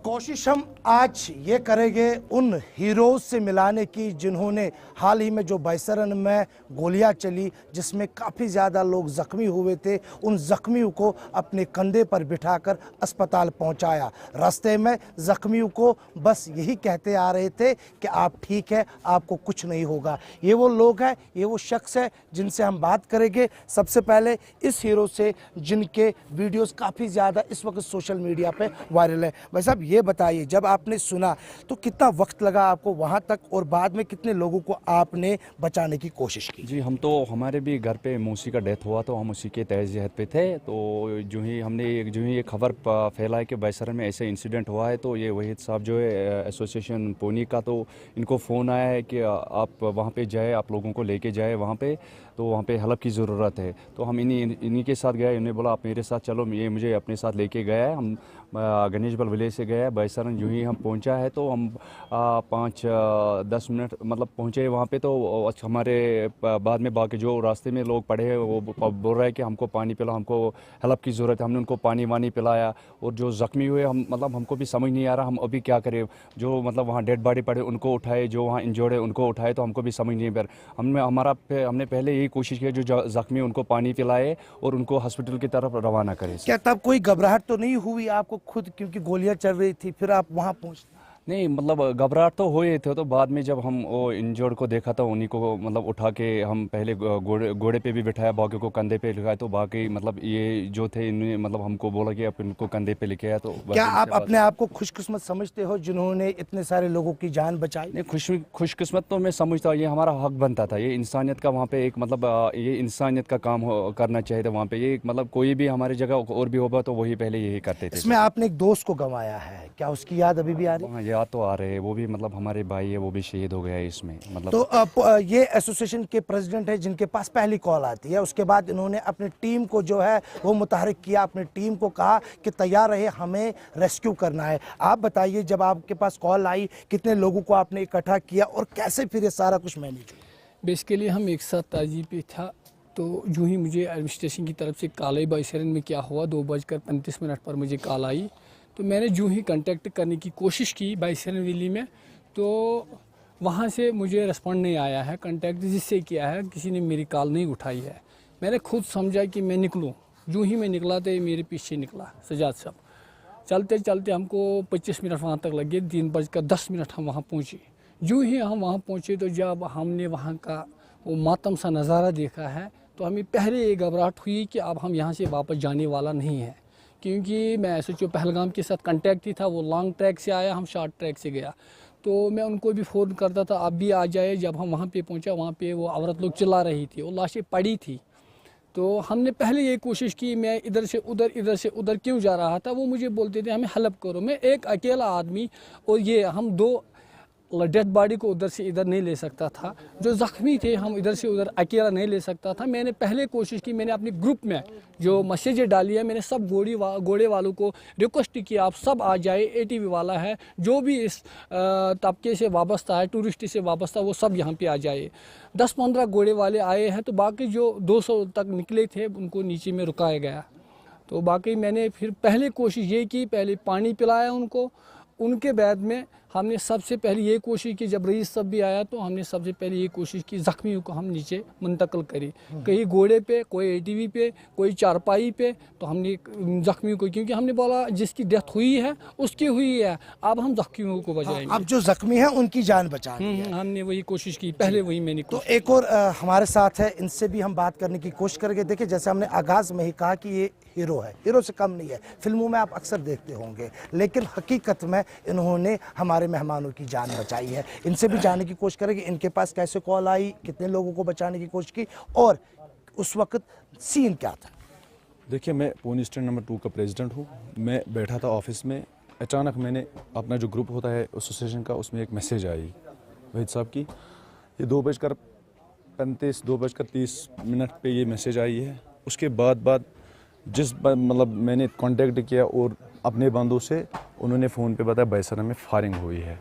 कोशिश हम आज ये करेंगे उन हीरोज़ से मिलाने की जिन्होंने हाल ही में जो बैसरन में गोलियां चली जिसमें काफ़ी ज़्यादा लोग ज़ख्मी हुए थे, उन ज़ख्मियों को अपने कंधे पर बिठाकर अस्पताल पहुंचाया। रास्ते में ज़ख्मियों को बस यही कहते आ रहे थे कि आप ठीक है, आपको कुछ नहीं होगा। ये वो लोग हैं, ये वो शख्स है जिनसे हम बात करेंगे। सबसे पहले इस हीरो से जिनके वीडियोज़ काफ़ी ज़्यादा इस वक्त सोशल मीडिया पर वायरल है। भाई साहब ये बताइए, जब आपने सुना तो कितना वक्त लगा आपको वहां तक और बाद में कितने लोगों को आपने बचाने की कोशिश की? जी, हम तो हमारे भी घर पे मौसी का डेथ हुआ तो हम उसी के तहत पे थे। तो जो ही ये खबर फैला कि बैसरन में ऐसे इंसिडेंट हुआ है तो ये वहीद साहब जो है एसोसिएशन पोनी का, तो इनको फ़ोन आया है कि आप वहाँ पे जाए, आप लोगों को लेके जाए वहाँ पे, तो वहाँ पे हेल्प की ज़रूरत है। तो हम इन्हीं के साथ गए। इन्होंने बोला आप मेरे साथ चलो, ये मुझे अपने साथ लेके गया है। हम गणेश बल विलेज से गए बैसरन। यूँ ही हम पहुंचा है तो हम 5-10 मिनट मतलब पहुंचे वहाँ पे। तो हमारे बाद में बाकी जो रास्ते में लोग पड़े हैं वो बोल रहे हैं कि हमको पानी पिलाओ, हमको हेल्प की ज़रूरत है। हमने उनको पानी वानी पिलाया। और जो ज़ख्मी हुए हमको भी समझ नहीं आ रहा हम अभी क्या करें। जो वहाँ डेड बॉडी पड़े उनको उठाए, जो वहाँ इंजर्ड है उनको उठाए, तो हमको भी समझ नहीं आ रहा। हमने पहले यही कोशिश की जो ज़ख्मी उनको पानी पिलाए और उनको हॉस्पिटल की तरफ रवाना करें। क्या तब कोई घबराहट तो नहीं हुई आपको खुद, क्योंकि गोलियां चल रही थी, फिर आप वहां पहुंच? नहीं, मतलब घबराहट तो हुए थे। तो बाद में जब हम वो इंजर्ड को देखा था उन्हीं को मतलब उठा के हम पहले घोड़े पे भी बिठाया, बाकी को कंधे पे लिखाया। तो बाकी मतलब ये जो थे इन्होंने मतलब हमको बोला कि आप इनको कंधे पे लिखे आया। तो क्या आप अपने आप को खुशकिस्मत समझते हो जिन्होंने इतने सारे लोगों की जान बचाई? नहीं, खुशकिस्मत तो मैं समझता हूँ। ये हमारा हक बनता था। ये इंसानियत का वहाँ पे एक मतलब ये इंसानियत का काम करना चाहिए था वहाँ पे। ये मतलब कोई भी हमारी जगह और भी होगा तो वही पहले यही करते थे। इसमें आपने एक दोस्त को गंवाया है, क्या उसकी याद अभी भी आ रही है? याद तो आ रहे हैं। वो भी मतलब हमारे भाई है, वो भी शहीद हो गया है इसमें मतलब। तो ये एसोसिएशन के प्रेसिडेंट है जिनके पास पहली कॉल आती है, उसके बाद इन्होंने अपनी टीम को जो है वो मुतहरिक किया, अपनी टीम को कहा कि तैयार रहे, हमें रेस्क्यू करना है। आप बताइए, जब आपके पास कॉल आई कितने लोगों को आपने इकट्ठा किया और कैसे फिर ये सारा कुछ मैनेज हुआ? बेसिकली हम एक साथ ताजी पे था। तो जो ही मुझे एडमिनिस्ट्रेशन की तरफ से कॉल आई, बैसरन में क्या हुआ, 2:35 पर मुझे कॉल आई। तो मैंने जो ही कांटेक्ट करने की कोशिश की बैसरन वैली में, तो वहाँ से मुझे रिस्पॉन्ड नहीं आया है। कांटेक्ट जिससे किया है किसी ने मेरी कॉल नहीं उठाई है। मैंने खुद समझा कि मैं निकलूँ। जो ही मैं निकला तो मेरे पीछे निकला सजाद साहब। चलते चलते हमको 25 मिनट वहाँ तक लगे। 3:10 हम वहाँ पहुँचे। जो ही हम वहाँ पहुँचे तो जब हमने वहाँ का वो मातम सा नज़ारा देखा है तो हमें पहले ये घबराहट हुई कि अब हम यहाँ से वापस जाने वाला नहीं है, क्योंकि मैं SHO पहलगाम के साथ कांटेक्ट ही था। वो लॉन्ग ट्रैक से आया, हम शॉर्ट ट्रैक से गया। तो मैं उनको भी फ़ोन करता था आप भी आ जाए। जब हम वहाँ पे पहुँचा, वहाँ पे वो औरत लोग चिल्ला रही थी, वो लाशें पड़ी थी। तो हमने पहले ये कोशिश की, मैं इधर से उधर क्यों जा रहा था। वो मुझे बोलते थे हमें हेल्प करो। मैं एक अकेला आदमी और ये हम 2 डेड बॉडी को उधर से इधर नहीं ले सकता था। जो ज़ख्मी थे हम इधर से उधर अकेला नहीं ले सकता था। मैंने पहले कोशिश की, मैंने अपने ग्रुप में जो मैसेजें डाली है, मैंने सब घोड़े वालों को रिक्वेस्ट की आप सब आ जाए। ATV वाला है, जो भी इस तबके से वाबस्ता है, टूरिस्ट से वाबस्ता, वो सब यहाँ पे आ जाए। 10-15 घोड़े वाले आए हैं। तो बाकी जो 200 तक निकले थे उनको नीचे में रुकाया गया। तो बाकी मैंने फिर पहले कोशिश ये की, पहले पानी पिलाया उनको। उनके बाद में हमने सबसे पहले ये कोशिश की, जब रईस सब भी आया तो हमने सबसे पहले ये कोशिश की ज़ख्मियों को हम नीचे मुंतकिल करी। कहीं घोड़े पे, कोई ATV पे, कोई चारपाई पे। तो हमने ज़ख्मियों को, क्योंकि हमने बोला जिसकी डेथ हुई है उसकी हुई है, अब हम ज़ख्मियों को बचाएंगे। अब जो ज़ख्मी है उनकी जान बचानी है। हमने वही कोशिश की, पहले वही मैंने। तो एक और हमारे साथ है, इनसे भी हम बात करने की कोशिश करेंगे। देखिए, जैसे हमने आगाज़ में ही कहा कि ये हीरो है, हीरो से कम नहीं है। फिल्मों में आप अक्सर देखते होंगे, लेकिन हकीकत में इन्होंने हमारे मेहमानों की जान बचाई है। इनसे भी जानने की कोशिश करेंगे इनके पास कैसे कॉल आई, कितने लोगों को बचाने की कोशिश की और उस वक्त सीन क्या था। देखिए, मैं पोनी स्टैंड नंबर 2 का प्रेसिडेंट हूँ। मैं बैठा था ऑफिस में, अचानक मैंने अपना जो ग्रुप होता है एसोसिएशन का, उसमें एक मैसेज आई वहीद साहब की। ये 2:35 2:30 पे ये मैसेज आई है। उसके बाद जिस मतलब मैंने कांटेक्ट किया और अपने बंदों से, उन्होंने फ़ोन पे बताया बैसरन में फायरिंग हुई है।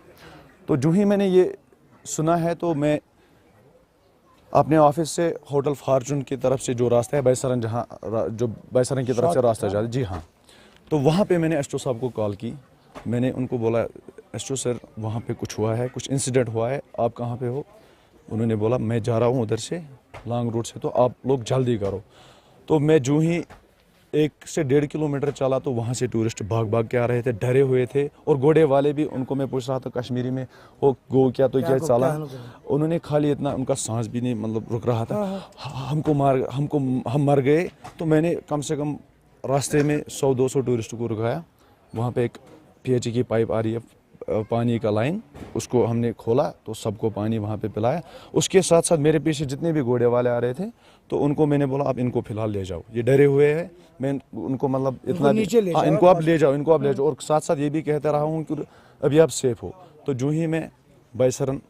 तो जो ही मैंने ये सुना है तो मैं अपने ऑफिस से होटल फॉर्चून की तरफ से जो रास्ता है बैसरन, जहाँ जो बैसरन की तरफ से रास्ता जाता है, जी हाँ, तो वहाँ पे मैंने SHO साहब को कॉल की। मैंने उनको बोला एसओ सर वहाँ पे कुछ हुआ है, कुछ इंसिडेंट हुआ है, आप कहाँ पे हो? उन्होंने बोला मैं जा रहा हूँ उधर से लॉन्ग रूट से, तो आप लोग जल्दी करो। तो मैं जो ही 1 से 1.5 किलोमीटर चला तो वहाँ से टूरिस्ट भाग भाग के आ रहे थे, डरे हुए थे। और घोड़े वाले भी, उनको मैं पूछ रहा था कश्मीरी में, वो गो क्या तो क्या चला, उन्होंने खाली इतना, उनका सांस भी नहीं मतलब रुक रहा था। हम मर गए। तो मैंने कम से कम रास्ते में 100-200 टूरिस्ट को रुकाया। वहाँ पे एक PHE की पाइप आ रही है, पानी का लाइन, उसको हमने खोला तो सबको पानी वहाँ पे पिलाया। उसके साथ साथ मेरे पीछे जितने भी घोड़े वाले आ रहे थे तो उनको मैंने बोला आप इनको फिलहाल ले जाओ, ये डरे हुए हैं। मैं उनको मतलब इतना इनको आप ले जाओ, इनको आप ले जाओ। और साथ साथ ये भी कहता रहा हूँ कि अभी आप सेफ हो। तो जो ही मैं बाईसरन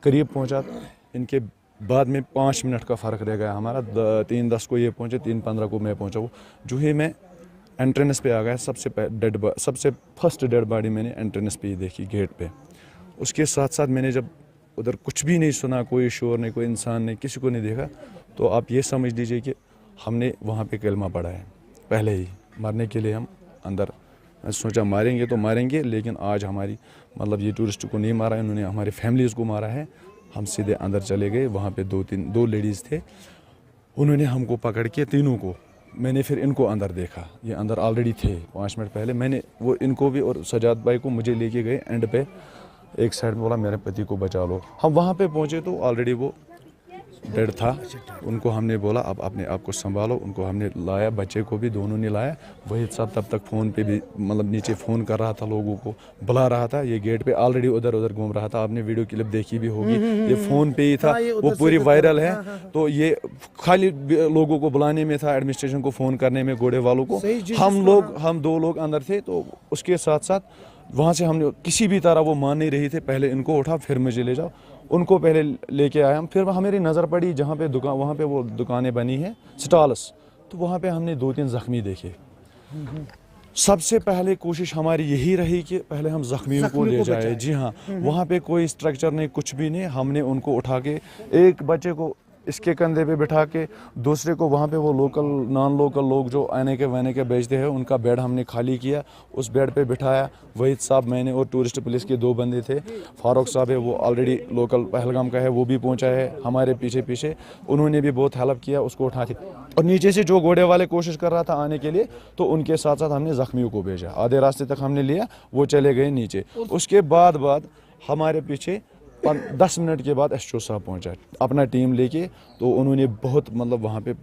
करीब पहुँचा, इनके बाद में 5 मिनट का फ़र्क रह गया हमारा। 3:10 को ये पहुँचे, 3:15 को मैं पहुँचा। वो जो ही मैं एंट्रेंस पे आ गया, सबसे फर्स्ट डेड बॉडी मैंने एंट्रेंस पे ही देखी, गेट पे। उसके साथ साथ मैंने जब उधर कुछ भी नहीं सुना, कोई शोर नहीं, कोई इंसान नहीं, किसी को नहीं देखा, तो आप ये समझ लीजिए कि हमने वहाँ पे कलमा पढ़ा है पहले ही। मरने के लिए हम अंदर सोचा मारेंगे तो मारेंगे, लेकिन आज हमारी मतलब ये टूरिस्ट को नहीं मारा, इन्होंने हमारी फैमिलीज़ को मारा है। हम सीधे अंदर चले गए। वहाँ पे 2 लेडीज़ थे, उन्होंने हमको पकड़ के तीनों को, मैंने फिर इनको अंदर देखा, ये अंदर ऑलरेडी थे 5 मिनट पहले। मैंने वो इनको भी और सजाद भाई को मुझे लेके गए एंड पे, एक साइड में बोला मेरे पति को बचा लो। हम वहाँ पे पहुँचे तो ऑलरेडी वो डेड था। उनको हमने बोला अब अपने आप को संभालो, उनको हमने लाया, बच्चे को भी, दोनों ने लाया। वही सब तब तक फ़ोन पे भी मतलब नीचे फ़ोन कर रहा था, लोगों को बुला रहा था। ये गेट पे ऑलरेडी उधर उधर घूम रहा था, आपने वीडियो क्लिप देखी भी होगी, ये फ़ोन पे ही था, वो पूरी वायरल है। तो ये खाली लोगों को बुलाने में था, एडमिनिस्ट्रेशन को फ़ोन करने में, घोड़े वालों को। हम 2 लोग अंदर थे। तो उसके साथ साथ वहाँ से हमने किसी भी तरह, वो मान नहीं रही थे, पहले इनको उठा फिर मुझे ले जाओ, उनको पहले लेके आया हम। फिर हमारी नज़र पड़ी जहाँ पे वहाँ पे वो दुकानें बनी हैं, स्टॉल्स, तो वहाँ पे हमने 2-3 ज़ख्मी देखे। सबसे पहले कोशिश हमारी यही रही कि पहले हम ज़ख्मियों को ले जाए। जी हाँ, वहाँ पे कोई स्ट्रक्चर नहीं, कुछ भी नहीं। हमने उनको उठा के, एक बच्चे को इसके कंधे पे बिठा के, दूसरे को वहाँ पे वो लोकल नॉन लोकल लोग जो आने के बेचते हैं, उनका बेड हमने खाली किया, उस बेड पे बिठाया। वहीद साहब, मैंने और टूरिस्ट पुलिस के 2 बंदे थे। फारूक साहब है, वो ऑलरेडी लोकल पहलगाम का है, वो भी पहुँचा है हमारे पीछे। उन्होंने भी बहुत हेल्प किया उसको उठा के। और नीचे से जो घोड़े वाले कोशिश कर रहा था आने के लिए, तो उनके साथ साथ हमने ज़ख्मियों को भेजा। आधे रास्ते तक हमने लिया, वो चले गए नीचे। उसके बाद हमारे पीछे 10 मिनट के बाद एसओ साहब पहुंचा अपना टीम लेके। तो उन्होंने बहुत मतलब वहाँ पे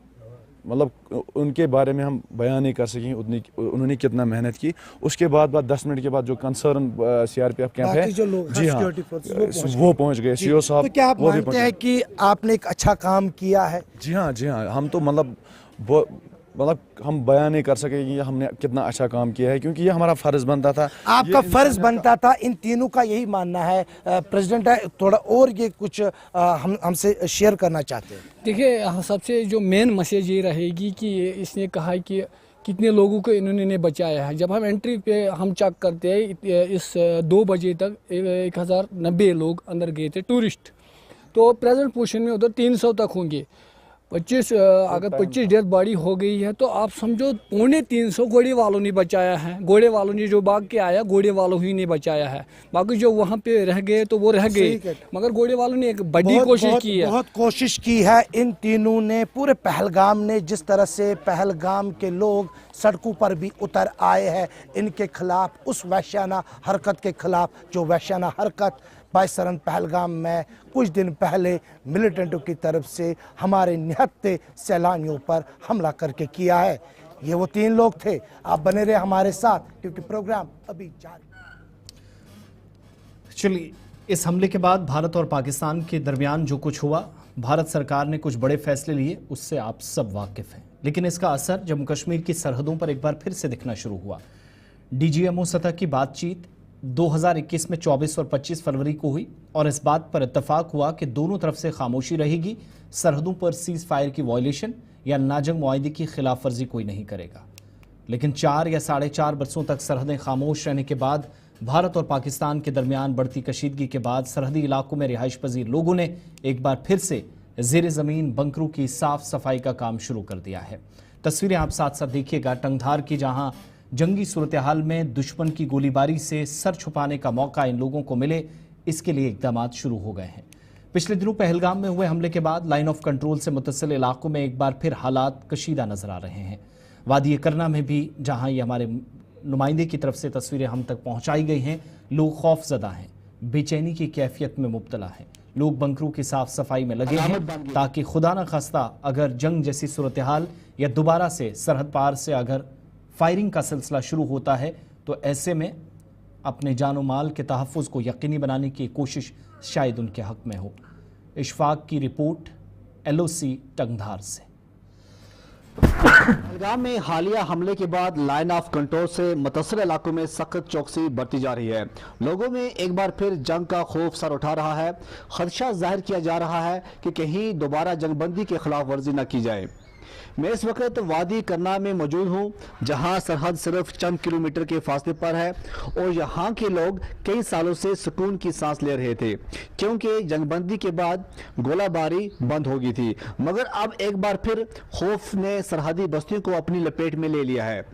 मतलब उनके बारे में हम बयान नहीं कर सकेंगे उतनी उन्होंने कितना मेहनत की। उसके बाद 10 मिनट के बाद जो कंसर्न CRPF कैंप है, जी हाँ, वो पहुँच गए। CO साहब, तो क्या आप मानते हैं कि आपने एक अच्छा काम किया है? जी हाँ, हम तो मतलब हम बयान नहीं कर सके कि हमने कितना अच्छा काम किया है, क्योंकि ये हमारा फ़र्ज़ बनता था। आपका फ़र्ज़ बनता था। इन तीनों का यही मानना है। प्रेसिडेंट है, थोड़ा और ये कुछ हमसे शेयर करना चाहते हैं। देखिए, सबसे जो मेन मैसेज ये रहेगी कि इसने कहा है कि कितने लोगों को इन्होंने बचाया है। जब हम एंट्री पे हम चेक करते हैं, इस 2 बजे तक 1090 लोग अंदर गए थे टूरिस्ट। तो प्रेजेंट पोजीशन में उधर 300 तक होंगे। 25 अगर 25 डेथ बॉडी हो गई है, तो आप समझो 350 घोड़े वालों ने बचाया है। घोड़े वालों ने जो भाग के आया, घोड़े वालों ही ने बचाया है। बाकी जो वहाँ पे रह गए तो वो रह गए, मगर घोड़े वालों ने एक बड़ी कोशिश की है। बहुत कोशिश की है इन तीनों ने। पूरे पहलगाम ने, जिस तरह से पहलगाम के लोग सड़कों पर भी उतर आए हैं इनके खिलाफ, उस वहशियाना हरकत के खिलाफ, जो वहशियाना हरकत बाईसरन पहलगाम में कुछ दिन पहले मिलिटेंटों की तरफ से हमारे निहत्ते सैलानियों पर हमला करके किया है। ये वो 3 लोग थे। आप बने रहे हमारे साथ, क्योंकि प्रोग्राम अभी जारी। चलिए, इस हमले के बाद भारत और पाकिस्तान के दरमियान जो कुछ हुआ, भारत सरकार ने कुछ बड़े फैसले लिए, उससे आप सब वाकिफ हैं। लेकिन इसका असर जम्मू कश्मीर की सरहदों पर एक बार फिर से दिखना शुरू हुआ। DGMO सतह की बातचीत 2021 में 24 और 25 फरवरी को हुई और इस बात पर इत्तफाक हुआ कि दोनों तरफ से खामोशी रहेगी। सरहदों पर सीज फायर की वायलेशन या नाजंग मुआहदे की खिलाफ वर्जी कोई नहीं करेगा। लेकिन 4 या 4.5 बरसों तक सरहदें खामोश रहने के बाद, भारत और पाकिस्तान के दरमियान बढ़ती कशीदगी के बाद, सरहदी इलाकों में रिहाइश पजीर लोगों ने एक बार फिर से ज़ेर ज़मीन बंकरों की साफ सफाई का काम शुरू कर दिया है। तस्वीरें आप साथ साथ देखिएगा टंगधार की, जहां जंगी सूरत हाल में दुश्मन की गोलीबारी से सर छुपाने का मौका इन लोगों को मिले, इसके लिए इकदाम शुरू हो गए हैं। पिछले दिनों पहलगाम में हुए हमले के बाद लाइन ऑफ कंट्रोल से मुत्तसिल इलाकों में एक बार फिर हालात कशीदा नजर आ रहे हैं। वादी करना में भी, जहां ये हमारे नुमाइंदे की तरफ से तस्वीरें हम तक पहुंचाई गई हैं, लोग खौफजदा हैं, बेचैनी की कैफियत में मुब्तला हैं। लोग बंकरों की साफ सफाई में लगे हैं ताकि खुदा न खास्ता अगर जंग जैसी सूरत हाल या दोबारा से सरहद पार से अगर फायरिंग का सिलसिला शुरू होता है तो ऐसे में अपने जानो माल के तहफ़्फ़ुज़ को यकीनी बनाने की कोशिश शायद उनके हक में हो। इशफाक की रिपोर्ट LOC टंगधार से। पहलगाम में हालिया हमले के बाद लाइन ऑफ कंट्रोल से मुतासिर इलाकों में सख्त चौकसी बरती जा रही है। लोगों में एक बार फिर जंग का खौफ सर उठा रहा है। खदशा जाहिर किया जा रहा है कि कहीं दोबारा जंगबंदी की खिलाफ वर्जी न की जाए। मैं इस वक्त वादी करना में मौजूद हूँ, जहाँ सरहद सिर्फ चंद किलोमीटर के फासले पर है और यहाँ के लोग कई सालों से सुकून की सांस ले रहे थे, क्योंकि जंगबंदी के बाद गोलाबारी बंद हो गई थी। मगर अब एक बार फिर खौफ ने सरहदी बस्तियों को अपनी लपेट में ले लिया है।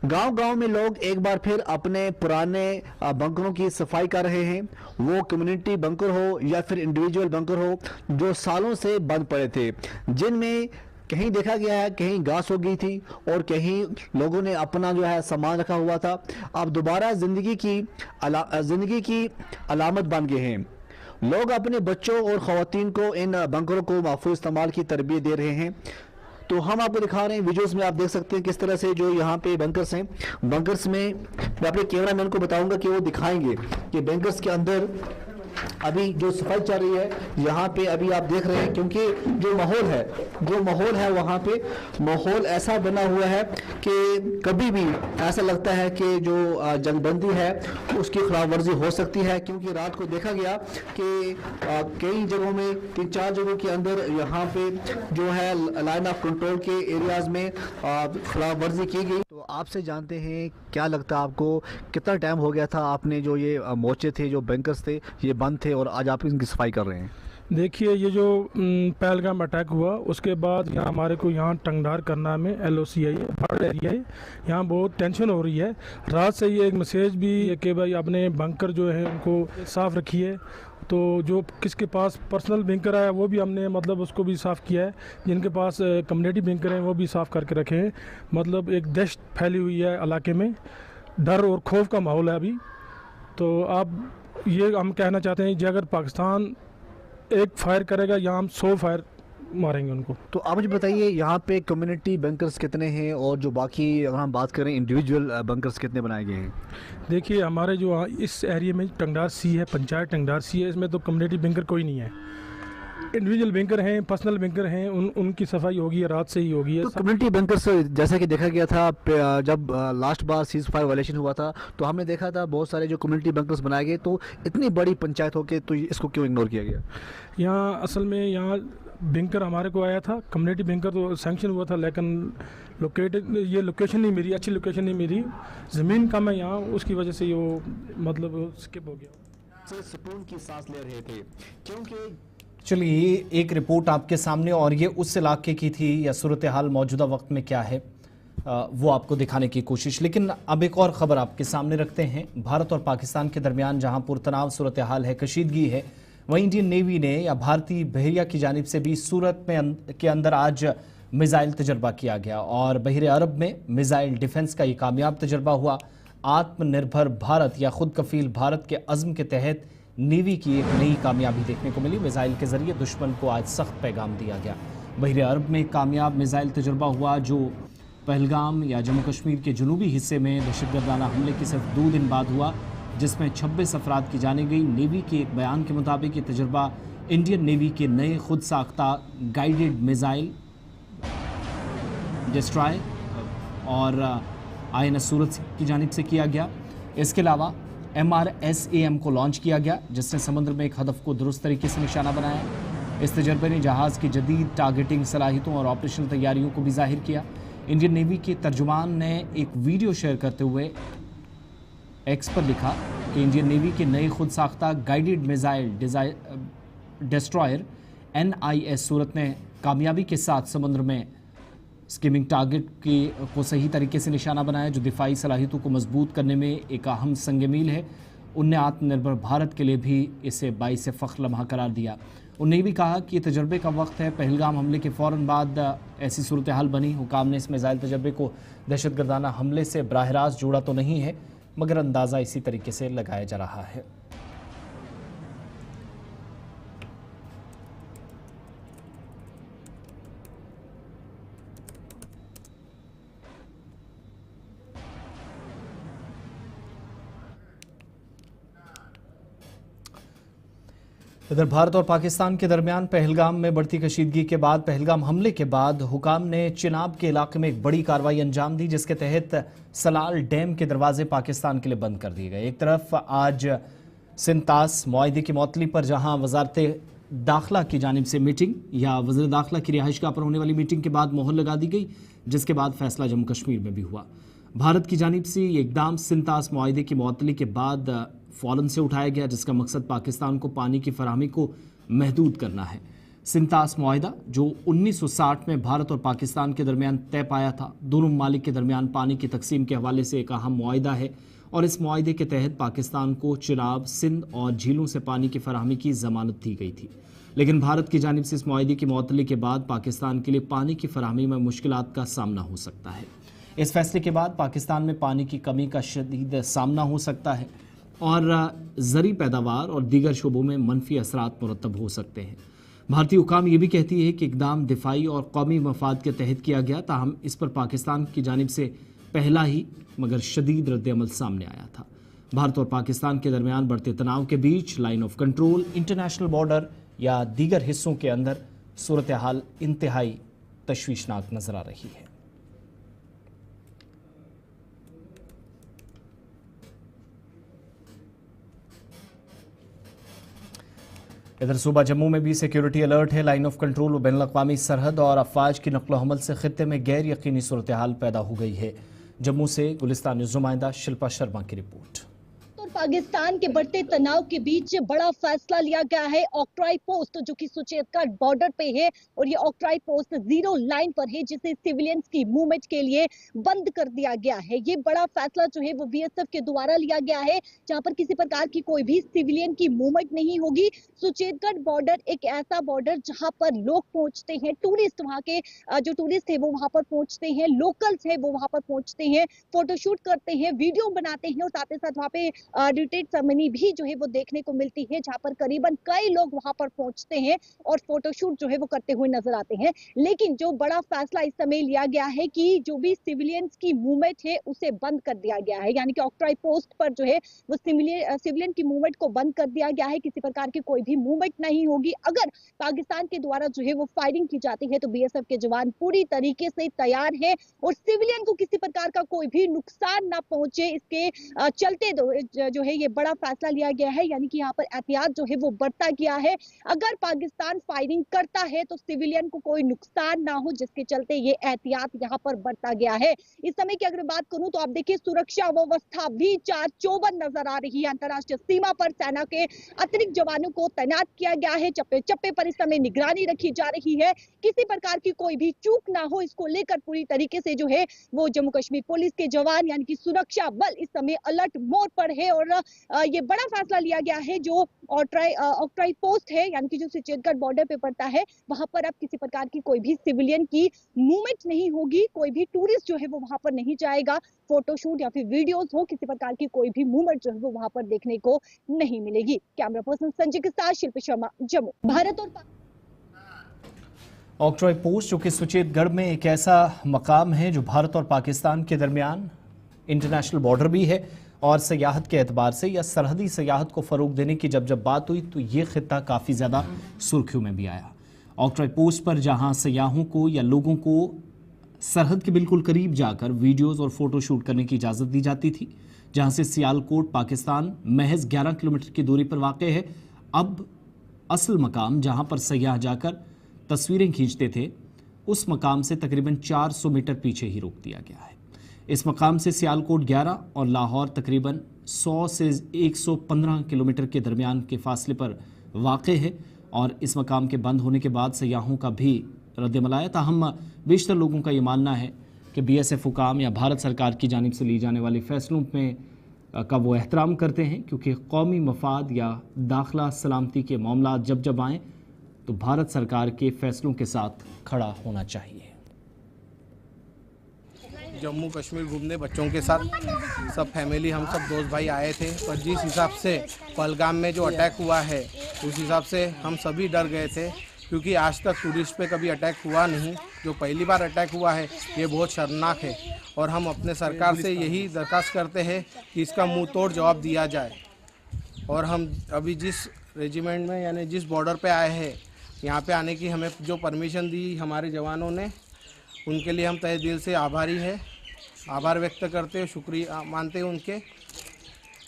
गांव-गांव में लोग एक बार फिर अपने पुराने बंकरों की सफाई कर रहे हैं। वो कम्युनिटी बंकर हो या फिर इंडिविजुअल बंकर हो, जो सालों से बंद पड़े थे, जिनमें कहीं देखा गया है कहीं घास हो गई थी और कहीं लोगों ने अपना जो है सामान रखा हुआ था। अब दोबारा जिंदगी की अलामत बन गए हैं। लोग अपने बच्चों और खवातीन को इन बंकरों को महफूज इस्तेमाल की तरबियत दे रहे हैं। तो हम आपको दिखा रहे हैं वीडियोस में, आप देख सकते हैं किस तरह से जो यहाँ पे बंकर्स हैं। बंकर्स में मैं अपने कैमरामैन को बताऊंगा कि वो दिखाएंगे कि बंकर्स के अंदर अभी जो सफाई चल रही है यहाँ पे अभी आप देख रहे हैं, क्योंकि जो माहौल है वहाँ पे माहौल ऐसा बना हुआ है कि कभी भी ऐसा लगता है कि जो जंगबंदी है उसकी खिलाफ वर्जी हो सकती है। क्योंकि रात को देखा गया कि कई जगहों में 3-4 जगहों के अंदर यहाँ पे जो है लाइन ऑफ कंट्रोल के एरियाज में खिलाफ वर्जी की गई। तो आपसे जानते हैं, क्या लगता है आपको, कितना टाइम हो गया था आपने जो ये मोर्चे थे, जो बैंकर्स थे, ये बंद थे और आज आप इनकी सफाई कर रहे हैं? देखिए, ये जो पहलगाम अटैक हुआ उसके बाद यहाँ हमारे को यहाँ टंगधार करना में LOC है, ये बड़ा एरिया है, यहाँ बहुत टेंशन हो रही है। रात से ये एक मैसेज भी है कि भाई अपने बंकर जो है उनको साफ़ रखिए। तो जो किसके पास पर्सनल बैंकर है वो भी हमने मतलब उसको भी साफ़ किया है। जिनके पास कम्युनिटी बैंकर हैं वो भी साफ़ करके रखे हैं। मतलब एक दहशत फैली हुई है इलाके में, डर और खौफ का माहौल है अभी। तो आप ये हम कहना चाहते हैं कि अगर पाकिस्तान एक फायर करेगा या हम 100 फायर मारेंगे उनको। तो आप मुझे बताइए, यहाँ पे कम्युनिटी बंकर्स कितने हैं और जो बाकी अगर हम बात करें इंडिविजुअल बंकर्स कितने बनाए गए हैं? देखिए, हमारे जो इस एरिया में टंगधार C है, पंचायत टंगधार C है, इसमें तो कम्युनिटी बंकर कोई नहीं है। इंडिविजुअल बैंकर हैं, पर्सनल बैंकर हैं, उनकी सफाई होगी, रात से ही होगी। तो कम्युनिटी बैंकर्स जैसा कि देखा गया था जब लास्ट बार सीज फायर वायलेशन हुआ था तो हमने देखा था बहुत सारे जो कम्युनिटी बैंकर्स बनाए गए। तो इतनी बड़ी पंचायत हो के तो इसको क्यों इग्नोर किया गया? यहाँ असल में यहाँ बैंकर हमारे को आया था, कम्युनिटी बैंकर तो सैंक्शन हुआ था, लेकिन लोकेशन नहीं मिली, अच्छी लोकेशन नहीं मिली, ज़मीन कम है यहाँ, उसकी वजह से ये मतलब स्किप हो गया। सुकून की सांस ले रहे थे क्योंकि चलिए, एक रिपोर्ट आपके सामने, और ये उस इलाके की थी या सूरत हाल मौजूदा वक्त में क्या है वो आपको दिखाने की कोशिश। लेकिन अब एक और ख़बर आपके सामने रखते हैं। भारत और पाकिस्तान के दरमियान जहां पुरतनाव सूरत हाल है, कशीदगी है, वहीं इंडियन नेवी ने या भारतीय बहरिया की जानिब से भी सूरत में के अंदर आज मिज़ाइल तजर्बा किया गया और बहरे अरब में मिज़ाइल डिफेंस का ये कामयाब तजर्बा हुआ। आत्मनिर्भर भारत या खुद कफील भारत के अज़्म के तहत नेवी की एक नई कामयाबी देखने को मिली। मिसाइल के जरिए दुश्मन को आज सख्त पैगाम दिया गया। बहरे अरब में एक कामयाब मिसाइल तजुर्बा हुआ जो पहलगाम या जम्मू कश्मीर के जनूबी हिस्से में दहशतगर्दाना हमले के सिर्फ 2 दिन बाद हुआ, जिसमें 26 अफराद की जाने गई। नेवी के एक बयान के मुताबिक ये तजुर्बा इंडियन नेवी के नए खुद साख्ता गाइडेड मिसाइल डिस्ट्रॉय और INS सूरत की जानिब से किया गया। इसके अलावा MRSAM को लॉन्च किया गया, जिसने समुद्र में एक हदफ को दुरुस्त तरीके से निशाना बनाया। इस तजर्बे ने जहाज़ की जदीद टारगेटिंग सलाहियतों और ऑपरेशनल तैयारियों को भी जाहिर किया। इंडियन नेवी के तर्जुमान ने एक वीडियो शेयर करते हुए एक्स पर लिखा कि इंडियन नेवी के नए खुद साख्ता गाइडेड मिसाइल डिस्ट्रॉयर NIS सूरत ने कामयाबी के साथ समुद्र में स्कीमिंग टारगेट को सही तरीके से निशाना बनाया, जो दिफाई सलाहियतों को मजबूत करने में एक अहम संग मील है। उनने आत्मनिर्भर भारत के लिए भी इसे बाइस फ़ख्र लम्हा करार दिया। उन्होंने ये भी कहा कि ये तजर्बे का वक्त है। पहलगाम हमले के फ़ौरन बाद ऐसी सूरत हाल बनी। हुकाम ने इस मिसाइल तजर्बे को दहशतगर्दाना हमले से बराह रास्त जोड़ा तो नहीं है, मगर अंदाज़ा इसी तरीके से लगाया जा रहा है। इधर भारत और पाकिस्तान के दरमियान पहलगाम में बढ़ती कशीदगी के बाद, पहलगाम हमले के बाद हुकाम ने चिनाब के इलाके में एक बड़ी कार्रवाई अंजाम दी, जिसके तहत सलाल डैम के दरवाजे पाकिस्तान के लिए बंद कर दिए गए। एक तरफ आज सिंतास मुआहदे की मअतली पर जहां वजारत दाखिला की जानिब से मीटिंग या वज़ीर दाखिला की रिहाइशगाह पर होने वाली मीटिंग के बाद मोहर लगा दी गई, जिसके बाद फैसला जम्मू कश्मीर में भी हुआ। भारत की जानिब से ये इकदाम सिंतास मुआहदे की मअतली के बाद फ़ौरन से उठाया गया, जिसका मकसद पाकिस्तान को पानी की फराहमी को महदूद करना है। सिंतास मुआहदा जो 1960 में भारत और पाकिस्तान के दरमियान तय पाया था, दोनों ममालिक के दरमियान पानी की तकसीम के हवाले से एक अहम मुआहदा है और इस मुआहदे के तहत पाकिस्तान को चिनाब, सिंध और झीलों से पानी की फराहमी की ज़मानत दी गई थी। लेकिन भारत की जानिब से इस मुआहदे की मअतली के बाद पाकिस्तान के लिए पानी की फराहमी में मुश्किलात का सामना हो सकता है। इस फैसले के बाद पाकिस्तान में पानी की कमी का शदीद सामना हो सकता है और ज़री पैदावार और दीगर शोबों में मनफी असरात मुरतब हो सकते हैं। भारतीय हुकाम ये भी कहती है कि इकदाम दिफाई और कौमी मफाद के तहत किया गया, ताहम इस पर पाकिस्तान की जानिब से पहला ही मगर शदीद रद्द-ए-अमल सामने आया था। भारत और पाकिस्तान के दरमियान बढ़ते तनाव के बीच line of control, international border या दीगर हिस्सों के अंदर सूरत हाल इंतहाई तशवीशनाक नजर आ रही है। इधर सूबा जम्मू में भी सिक्योरिटी अलर्ट है। लाइन ऑफ कंट्रोल व बैनुल-अक़वामी सरहद और अफवाज की नक़्ल हमल से खित्ते में गैर यकीनी सूरत हाल पैदा हो गई है। जम्मू से गुलिस्तान न्यूज़ नुमाइंदा शिल्पा शर्मा की रिपोर्ट। पाकिस्तान के बढ़ते तनाव के बीच बड़ा फैसला लिया गया है। ऑक्ट्राई पोस्ट जो कि सुचेतगढ़ बॉर्डर पे है और ये ऑक्ट्राई पोस्ट जीरो लाइन पर है, जिसे सिविलियंस की मूवमेंट के लिए बंद कर दिया गया है। ये बड़ा फैसला जो है वो बीएसएफ के द्वारा लिया गया है, जहां पर किसी प्रकार की कोई भी सिविलियन की मूवमेंट नहीं होगी। सुचेतगढ़ बॉर्डर एक ऐसा बॉर्डर जहां पर लोग पहुंचते हैं, टूरिस्ट, वहां के जो टूरिस्ट है वो वहां पर पहुंचते हैं, लोकल्स है वो वहां पर पहुंचते हैं, फोटोशूट करते हैं, वीडियो बनाते हैं और साथ ही साथ वहां पे रिट्रीट सेरेमनी भी जो है वो देखने को मिलती है, जहां पर करीबन कई लोग वहां पर पहुंचते हैं और फोटोशूट जो है वो करते हुए नजर आते हैं। लेकिन जो बड़ा फैसला इस समय लिया गया है कि जो भी सिविलियंस की मूवमेंट है उसे बंद कर दिया गया है, यानी कि ऑक्ट्राई पोस्ट पर जो है वो सिविलियन की मूवमेंट को बंद कर दिया गया है। किसी प्रकार की कोई भी मूवमेंट नहीं होगी। अगर पाकिस्तान के द्वारा जो है वो फायरिंग की जाती है तो बीएसएफ के जवान पूरी तरीके से तैयार है और सिविलियन को किसी प्रकार का कोई भी नुकसान ना पहुंचे, इसके चलते जो है ये बड़ा फैसला लिया गया है, यानी कि यहाँ पर एहतियात जो है वो बढ़ता गया है। अगर पाकिस्तान फायरिंग करता है तो सिविलियन को कोई नुकसान ना हो, जिसके चलते ये एहतियात यहाँ पर बढ़ता गया है। इस समय की अगर बात करूं तो आप देखिए सुरक्षा व्यवस्था भी 4-चौबंद नजर आ रही है। अंतर्राष्ट्रीय सीमा पर सेना के अतिरिक्त जवानों को तैनात किया गया है। चप्पे चप्पे पर इस समय निगरानी रखी जा रही है, किसी प्रकार की कोई भी चूक ना हो, इसको लेकर पूरी तरीके से जो है वो जम्मू कश्मीर पुलिस के जवान यानी कि सुरक्षा बल इस समय अलर्ट मोड पर है। और ये बड़ा फैसला लिया गया है जो ऑक्ट्राई पोस्ट है, यानी कि जो सुचेतगढ़ बॉर्डर पे पड़ता है, वहां पर अब किसी प्रकार की कोई भी सिविलियन की मूवमेंट नहीं होगी, कोई भी टूरिस्ट जो है वो वहां पर नहीं जाएगा, फोटोशूट या फिर वीडियोस हो, किसी प्रकार की कोई भी मूवमेंट जो है वो वहां पर देखने को नहीं मिलेगी। कैमरा पर्सन संजय के साथ शिल्पी शर्मा, जम्मू। भारत और ऑक्ट्राई पोस्ट जो कि सुचेतगढ़ में एक ऐसा मकाम है जो भारत और पाकिस्तान के दरमियान इंटरनेशनल बॉर्डर भी है और सयाहत के एतबार से या सरहदी सयाहत को फ़रोग देने की जब बात हुई तो ये खित्ता काफ़ी ज़्यादा सुर्खियों में भी आया। ऑक्ट्राई पोस्ट पर जहां सयाहों को या लोगों को सरहद के बिल्कुल करीब जाकर वीडियोज़ और फ़ोटो शूट करने की इजाज़त दी जाती थी, जहां से सियालकोट पाकिस्तान महज 11 किलोमीटर की दूरी पर वाक़ है, अब असल मकाम जहां पर सयाह जाकर तस्वीरें खींचते थे उस मकाम से तकरीबन 400 मीटर पीछे ही रोक दिया गया है। इस मकाम से सियालकोट 11 और लाहौर तकरीबन 100 से 115 किलोमीटर के दरमियान के फासले पर वाक़ है और इस मकाम के बंद होने के बाद सयाहों का भी रद्दमल आया। ताहम बेशतर लोगों का ये मानना है कि BSF हुकाम या भारत सरकार की जानिब से ली जाने वाले फैसलों में का वो एहतराम करते हैं, क्योंकि कौमी मफाद या दाखिला सलामती के मामला जब जब आएँ तो भारत सरकार के फैसलों के साथ खड़ा होना चाहिए। जम्मू कश्मीर घूमने बच्चों के साथ सब फैमिली हम सब दोस्त भाई आए थे, पर जिस हिसाब से पहलगाम में जो अटैक हुआ है उस हिसाब से हम सभी डर गए थे, क्योंकि आज तक टूरिस्ट पे कभी अटैक हुआ नहीं। जो पहली बार अटैक हुआ है ये बहुत शर्मनाक है और हम अपने सरकार से यही दरख्वास्त करते हैं कि इसका मुंह तोड़ जवाब दिया जाए। और हम अभी जिस रेजिमेंट में यानी जिस बॉर्डर पे आए हैं, यहाँ पे आने की हमें जो परमिशन दी हमारे जवानों ने, उनके लिए हम तहे दिल से आभारी है, आभार व्यक्त करते हैं, शुक्रिया मानते हैं उनके।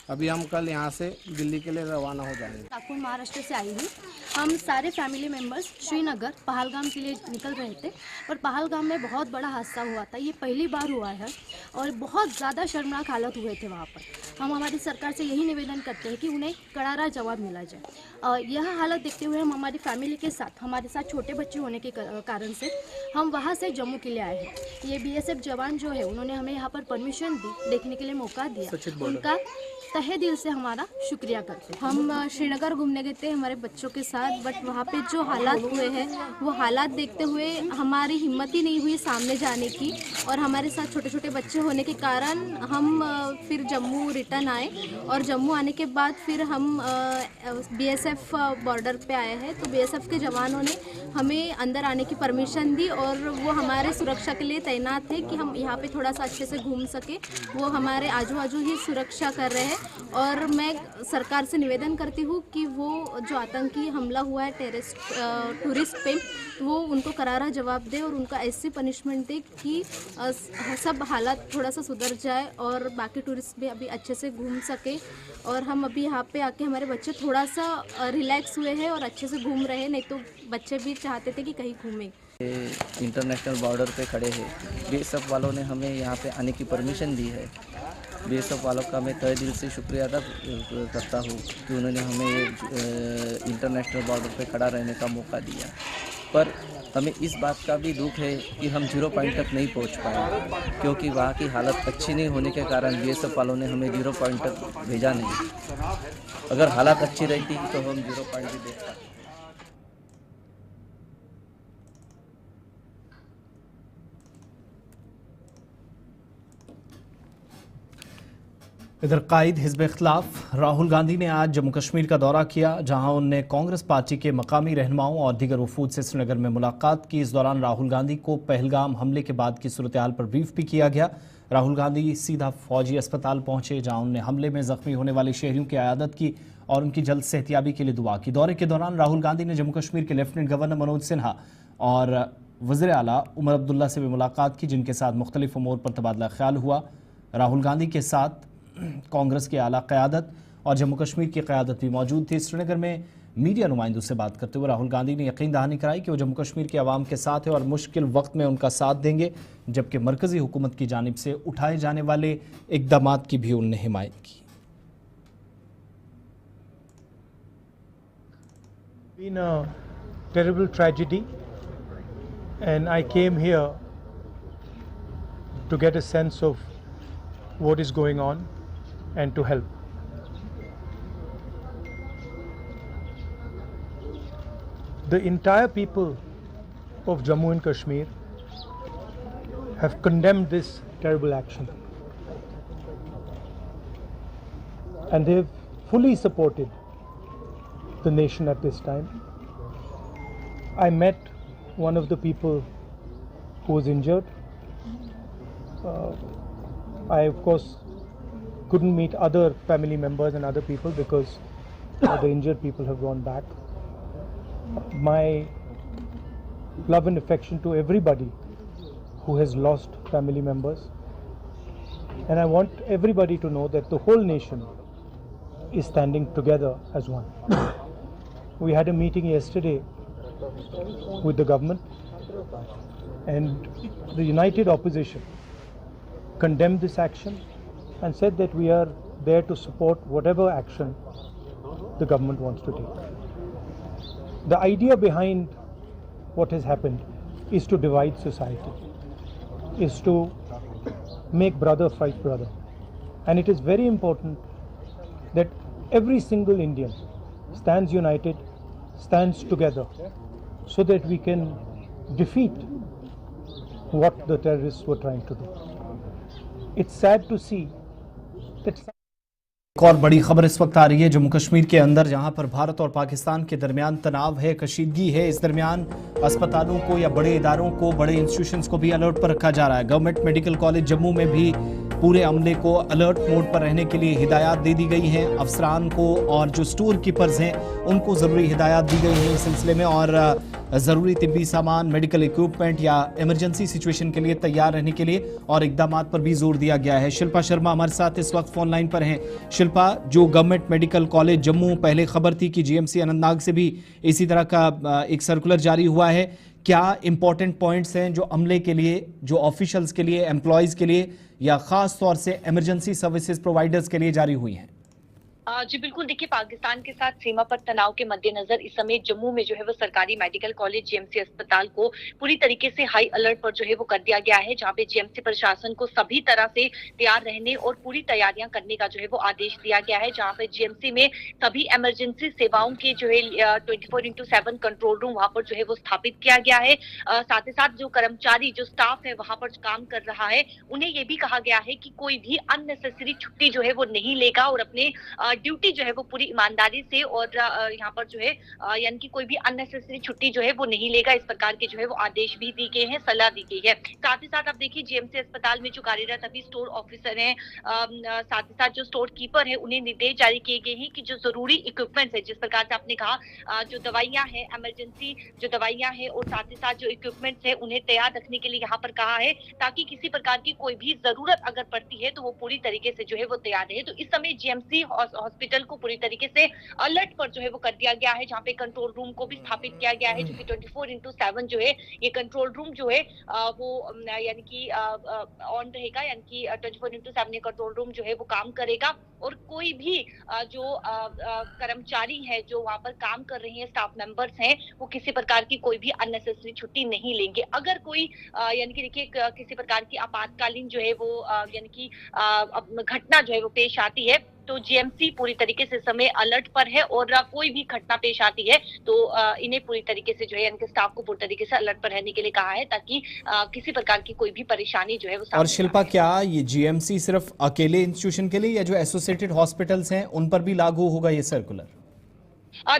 अभी हम कल यहाँ से दिल्ली के लिए रवाना हो जाएंगे। नागपुर महाराष्ट्र से आई हूँ। हम सारे फैमिली मेम्बर्स श्रीनगर पहलगाम के लिए निकल रहे थे, और पहलगाम में बहुत बड़ा हादसा हुआ था। ये पहली बार हुआ है और बहुत ज़्यादा शर्मनाक हालत हुए थे वहाँ पर। हम हमारी सरकार से यही निवेदन करते हैं कि उन्हें करारा जवाब मिला जाए। यह हालत देखते हुए हम हमारी फैमिली के साथ, हमारे साथ छोटे बच्चे होने के कारण से हम वहाँ से जम्मू के लिए आए हैं। ये BSF जवान जो है उन्होंने हमें यहाँ पर परमिशन दी, देखने के लिए मौका दिया, उनका तहे दिल से हमारा शुक्रिया करते हैं। हम श्रीनगर घूमने गए थे हमारे बच्चों के साथ, बट वहाँ पे जो हालात हुए हैं वो हालात देखते हुए हमारी हिम्मत ही नहीं हुई सामने जाने की, और हमारे साथ छोटे छोटे बच्चे होने के कारण हम फिर जम्मू रिटर्न आए। और जम्मू आने के बाद फिर हम BSF बॉर्डर पे आए हैं, तो BSF के जवानों ने हमें अंदर आने की परमिशन दी और वो हमारे सुरक्षा के लिए तैनात थे कि हम यहाँ पे थोड़ा सा अच्छे से घूम सके। वो हमारे आजू बाजू ही सुरक्षा कर रहे हैं, और मैं सरकार से निवेदन करती हूँ कि वो जो आतंकी हमला हुआ है टूरिस्ट पे, वो उनको करारा जवाब दे और उनका ऐसी पनिशमेंट दे कि सब हालात थोड़ा सा सुधर जाए और बाकी टूरिस्ट भी अभी अच्छे से घूम सके। और हम अभी यहाँ पे आके हमारे बच्चे थोड़ा सा रिलैक्स हुए हैं और अच्छे से घूम रहे हैं, नहीं तो बच्चे भी चाहते थे कि कहीं घूमें। इंटरनेशनल बॉर्डर पे खड़े हैं, BSF वालों ने हमें यहाँ पे आने की परमिशन दी है। BSF वालों का मैं तहे दिल से शुक्रिया अदा करता हूँ कि उन्होंने हमें इंटरनेशनल बॉर्डर पे खड़ा रहने का मौका दिया। पर हमें इस बात का भी दुख है कि हम 0 पॉइंट तक नहीं पहुँच पाए, क्योंकि वहाँ की हालत अच्छी नहीं होने के कारण BSF वालों ने हमें 0 पॉइंट तक भेजा नहीं। अगर हालत अच्छी रहती तो हम 0 पॉइंट भी देख पाते। इधर कायद हिज़्ब इख्तिलाफ राहुल गांधी ने आज जम्मू कश्मीर का दौरा किया, जहां उन्होंने कांग्रेस पार्टी के मकामी रहनुमाओं और दीगर वफूद से श्रीनगर में मुलाकात की। इस दौरान राहुल गांधी को पहलगाम हमले के बाद की सूरत हाल पर ब्रीफ भी किया गया। राहुल गांधी सीधा फौजी अस्पताल पहुंचे, जहां उन्होंने हमले में जख्मी होने वाले शहरियों की आयादत की और उनकी जल्द सेहतियाबी के लिए दुआ की। दौरे के दौरान राहुल गांधी ने जम्मू कश्मीर के लेफ्टिनेंट गवर्नर मनोज सिन्हा और वज़ीर आला उमर अब्दुल्ला से भी मुलाकात की, जिनके साथ मुख्तलिफ उमूर पर तबादला ख्याल हुआ। राहुल गांधी के साथ कांग्रेस की आला क़यादत और जम्मू कश्मीर की क़यादत भी मौजूद थी। श्रीनगर में मीडिया नुमाइंदों से बात करते हुए राहुल गांधी ने यकीन दहानी कराई कि वो जम्मू कश्मीर के अवाम के साथ है और मुश्किल वक्त में उनका साथ देंगे, जबकि मरकज़ी हुकूमत की जानिब से उठाए जाने वाले इक़दामात की भी उन्होंने हिमायत की। Been a terrible tragedy, and I came here to get a sense of what is going on and to help. The entire people of Jammu and Kashmir have condemned this terrible action, and they have fully supported the nation at this time. I met one of the people who was injured. I of course couldn't meet other family members and other people because the injured people have gone back. My love and affection to everybody who has lost family members, and I want everybody to know that the whole nation is standing together as one. We had a meeting yesterday with the government, and the united opposition condemned this action and said that we are there to support whatever action the government wants to take. The idea behind what has happened is to divide society, is to make brother fight brother. And it is very important that every single Indian stands united, stands together, so that we can defeat what the terrorists were trying to do. It's sad to see that एक और बड़ी खबर इस वक्त आ रही है जम्मू कश्मीर के अंदर, जहां पर भारत और पाकिस्तान के दरमियान तनाव है, कशीदगी है। इस दरमियान अस्पतालों को या बड़े इदारों को, बड़े इंस्टीट्यूशंस को भी अलर्ट पर रखा जा रहा है। गवर्नमेंट मेडिकल कॉलेज जम्मू में भी पूरे अमले को अलर्ट मोड पर रहने के लिए हिदायत दे दी गई हैं। अफसरान को और जो स्टोर कीपर्स हैं उनको ज़रूरी हिदायत दी गई हैं इस सिलसिले में, और ज़रूरी तिब्बी सामान, मेडिकल इक्विपमेंट या इमरजेंसी सिचुएशन के लिए तैयार रहने के लिए और इकदामात पर भी जोर दिया गया है। शिल्पा शर्मा हमारे साथ इस वक्त फोन लाइन पर हैं। शिल्पा, जो गवर्नमेंट मेडिकल कॉलेज जम्मू, पहले खबर थी कि जीएमसी अनंतनाग से भी इसी तरह का एक सर्कुलर जारी हुआ है, क्या इंपॉर्टेंट पॉइंट्स हैं जो अमले के लिए, जो ऑफिशियल्स के लिए, एम्प्लॉयज़ के लिए या ख़ास तौर से इमरजेंसी सर्विसेज प्रोवाइडर्स के लिए जारी हुई हैं? जी बिल्कुल, देखिए पाकिस्तान के साथ सीमा पर तनाव के मद्देनजर इस समय जम्मू में जो है वो सरकारी मेडिकल कॉलेज जीएमसी अस्पताल को पूरी तरीके से हाई अलर्ट पर जो है वो कर दिया गया है, जहां पे जीएमसी प्रशासन को सभी तरह से तैयार रहने और पूरी तैयारियां करने का जो है वो आदेश दिया गया है। जहां पे जीएमसी में सभी इमरजेंसी सेवाओं के जो है 24/7 कंट्रोल रूम वहां पर जो है वो स्थापित किया गया है। साथ ही साथ जो कर्मचारी, जो स्टाफ है वहां पर काम कर रहा है, उन्हें ये भी कहा गया है कि कोई भी अननेसेसरी छुट्टी जो है वो नहीं लेगा और अपने ड्यूटी जो है वो पूरी ईमानदारी से और यहाँ पर जो है यानी कि कोई भी अननेसेसरी छुट्टी जो है वो नहीं लेगा। इस प्रकार के जो है वो आदेश भी दिए गए हैं, सलाह दी गई है। साथ ही साथ आप देखिए जीएमसी अस्पताल में जो कार्यरत अभी स्टोर ऑफिसर हैं, साथ ही साथ जो स्टोर कीपर है, उन्हें निर्देश जारी किए गए हैं कि जो जरूरी इक्विपमेंट्स है, जिस प्रकार से आपने कहा जो दवाइयां हैं, इमरजेंसी जो दवाइयां हैं और साथ ही साथ जो इक्विपमेंट्स है उन्हें तैयार रखने के लिए यहाँ पर कहा है, ताकि किसी प्रकार की कोई भी जरूरत अगर पड़ती है तो वो पूरी तरीके से जो है वो तैयार रहे। तो इस समय जीएमसी हॉस्पिटल को पूरी तरीके से अलर्ट पर जो है वो कर दिया गया है, जहां पे कंट्रोल रूम को भी स्थापित किया गया है, जो कि 24/7 जो है ये कंट्रोल रूम जो है वो यानी कि ऑन रहेगा, यानी कि 24/7 ये कंट्रोल रूम जो है वो काम करेगा और कोई भी जो कर्मचारी है जो वहां पर काम कर रहे हैं, स्टाफ मेंबर्स हैं, वो किसी प्रकार की कोई भी अननेसेसरी छुट्टी नहीं लेंगे। अगर कोई यानी कि देखिए किसी प्रकार की आपातकालीन जो है वो यानी कि घटना जो है वो पेश आती है तो जीएमसी पूरी तरीके से समय अलर्ट पर है और कोई भी घटना पेश आती है तो इन्हें पूरी तरीके से जो है इनके स्टाफ को पूरी तरीके से अलर्ट पर रहने के लिए कहा है, ताकि किसी प्रकार की कोई भी परेशानी जो है वो। और शिल्पा, क्या ये जीएमसी सिर्फ अकेले इंस्टीट्यूशन के लिए या जो एसोसिएटेड हॉस्पिटल्स हैं उन पर भी लागू होगा ये सर्कुलर?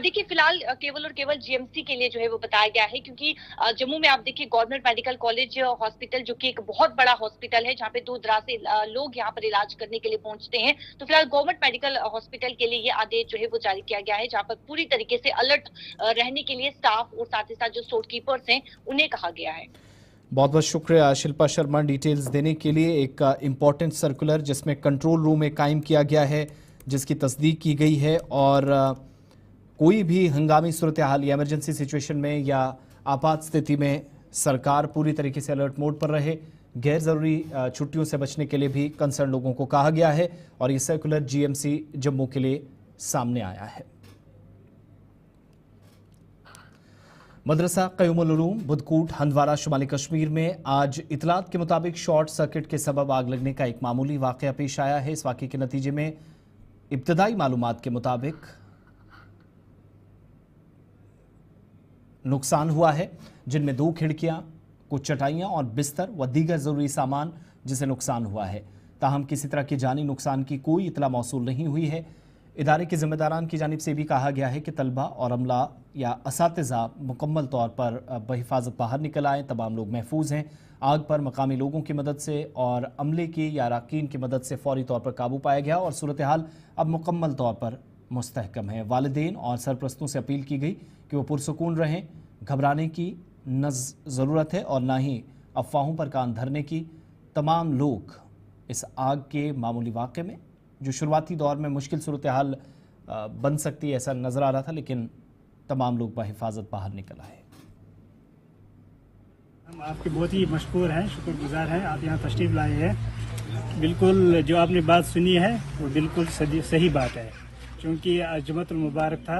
देखिए फिलहाल केवल और केवल जीएमसी के लिए जो है वो बताया गया है, क्योंकि जम्मू में आप देखिए गवर्नमेंट मेडिकल कॉलेज हॉस्पिटल जो कि एक बहुत बड़ा हॉस्पिटल है, जहाँ पे दूर दराज से लोग यहाँ पर इलाज करने के लिए पहुंचते हैं। तो फिलहाल गवर्नमेंट मेडिकल हॉस्पिटल के लिए ये आदेश जो है वो जारी किया गया है, जहाँ पर पूरी तरीके से अलर्ट रहने के लिए स्टाफ और साथ ही साथ जो स्टोर कीपर्स हैं उन्हें कहा गया है। बहुत बहुत शुक्रिया शिल्पा शर्मा डिटेल्स देने के लिए। एक इम्पॉर्टेंट सर्कुलर जिसमें कंट्रोल रूम एक कायम किया गया है, जिसकी तस्दीक की गई है, और कोई भी हंगामी सूरत हाल या इमरजेंसी सिचुएशन में या आपात स्थिति में सरकार पूरी तरीके से अलर्ट मोड पर रहे। गैर ज़रूरी छुट्टियों से बचने के लिए भी कंसर्न लोगों को कहा गया है और ये सर्कुलर जीएमसी जम्मू के लिए सामने आया है। मदरसा क़य्यूमुल उलूम बुदकूट हंदवारा शुमाली कश्मीर में आज इतलात के मुताबिक शॉर्ट सर्किट के सबब आग लगने का एक मामूली वाक़या पेश आया है। इस वाक़े के नतीजे में इब्तदाई मालूमात के मुताबिक नुकसान हुआ है, जिनमें 2 खिड़कियां, कुछ चटाइयां और बिस्तर व दीगर ज़रूरी सामान जिसे नुकसान हुआ है। ताहम किसी तरह की जानी नुकसान की कोई इतला मौसूल नहीं हुई है। इदारे के ज़िम्मेदारान की जानिब से भी कहा गया है कि तलबा और अमला या असातिज़ा मुकम्मल तौर पर बहिफाजत बाहर निकल आएँ। तमाम लोग महफूज हैं। आग पर मकामी लोगों की मदद से और अमले की या अराकीन की मदद से फ़ौरी तौर पर काबू पाया गया और सूरत हाल अब मुकम्मल तौर पर मुस्तहकम है। वालिदैन और सरपरस्तों से अपील की गई कि वो पुरसुकून रहें, घबराने की न ज़रूरत है और ना ही अफवाहों पर कान धरने की। तमाम लोग इस आग के मामूली वाक़े में, जो शुरुआती दौर में मुश्किल सूरत हाल बन सकती है ऐसा नज़र आ रहा था, लेकिन तमाम लोग बाहिफाजत बाहर निकल आए। हम आपके बहुत ही मशकूर हैं, शुक्रगुजार हैं, आप यहाँ तशरीफ़ लाए हैं। बिल्कुल जो आपने बात सुनी है वो बिल्कुल सही बात है, क्योंकि आज जुमअतुल मुबारक था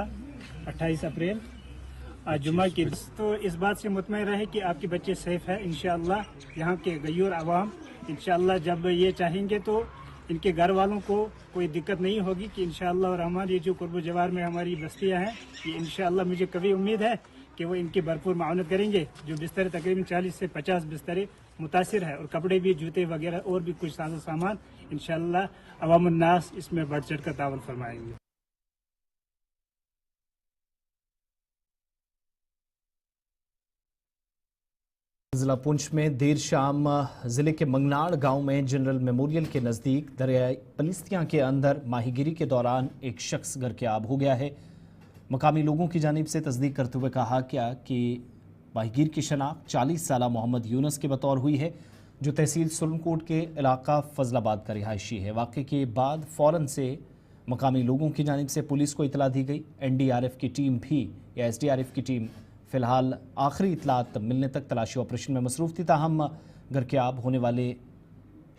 28 अप्रैल आज जुम्मा की, तो इस बात से मुतमईन रहे कि आपके बच्चे सेफ है इंशाअल्लाह। यहाँ के गयूर आवाम इंशाअल्लाह जब ये चाहेंगे तो इनके घर वालों को कोई दिक्कत नहीं होगी कि इंशाअल्लाह। और हमारी जो कुर्ब जवार में हमारी बस्तियाँ हैं ये इंशाअल्लाह मुझे कभी उम्मीद है कि वो इनकी भरपूर मावनत करेंगे। जो बिस्तर तकरीबन 40 से 50 बिस्तरे मुतासिर है और कपड़े भी, जूते वगैरह और भी कुछ साजो सामान इंशाअल्लाह अवामुन्नास इसमें बढ़ चढ़ कर तावन फरमाएंगे। जिला पुंछ में देर शाम जिले के मंगनाड़ गांव में जनरल मेमोरियल के नज़दीक दरियाई पलिस्तियां के अंदर माहीगिरी के दौरान एक शख्स गर्क-ए-आब हो गया है। मकामी लोगों की जानिब से तस्दीक करते हुए कहा गया कि माहीगीर की शनाख्त 40 साला मोहम्मद यूनुस के बतौर हुई है, जो तहसील सुरनकोट के इलाका फजलाबाद का रिहायशी है। वाक़े के बाद फ़ौरन से मकामी लोगों की जानिब से पुलिस को इतला दी गई। NDRF की टीम भी या SDRF की टीम फ़िलहाल आखिरी इतलात मिलने तक तलाशी ऑपरेशन में मसरूफ़ थी। ताहम गर्क-ए-आब होने वाले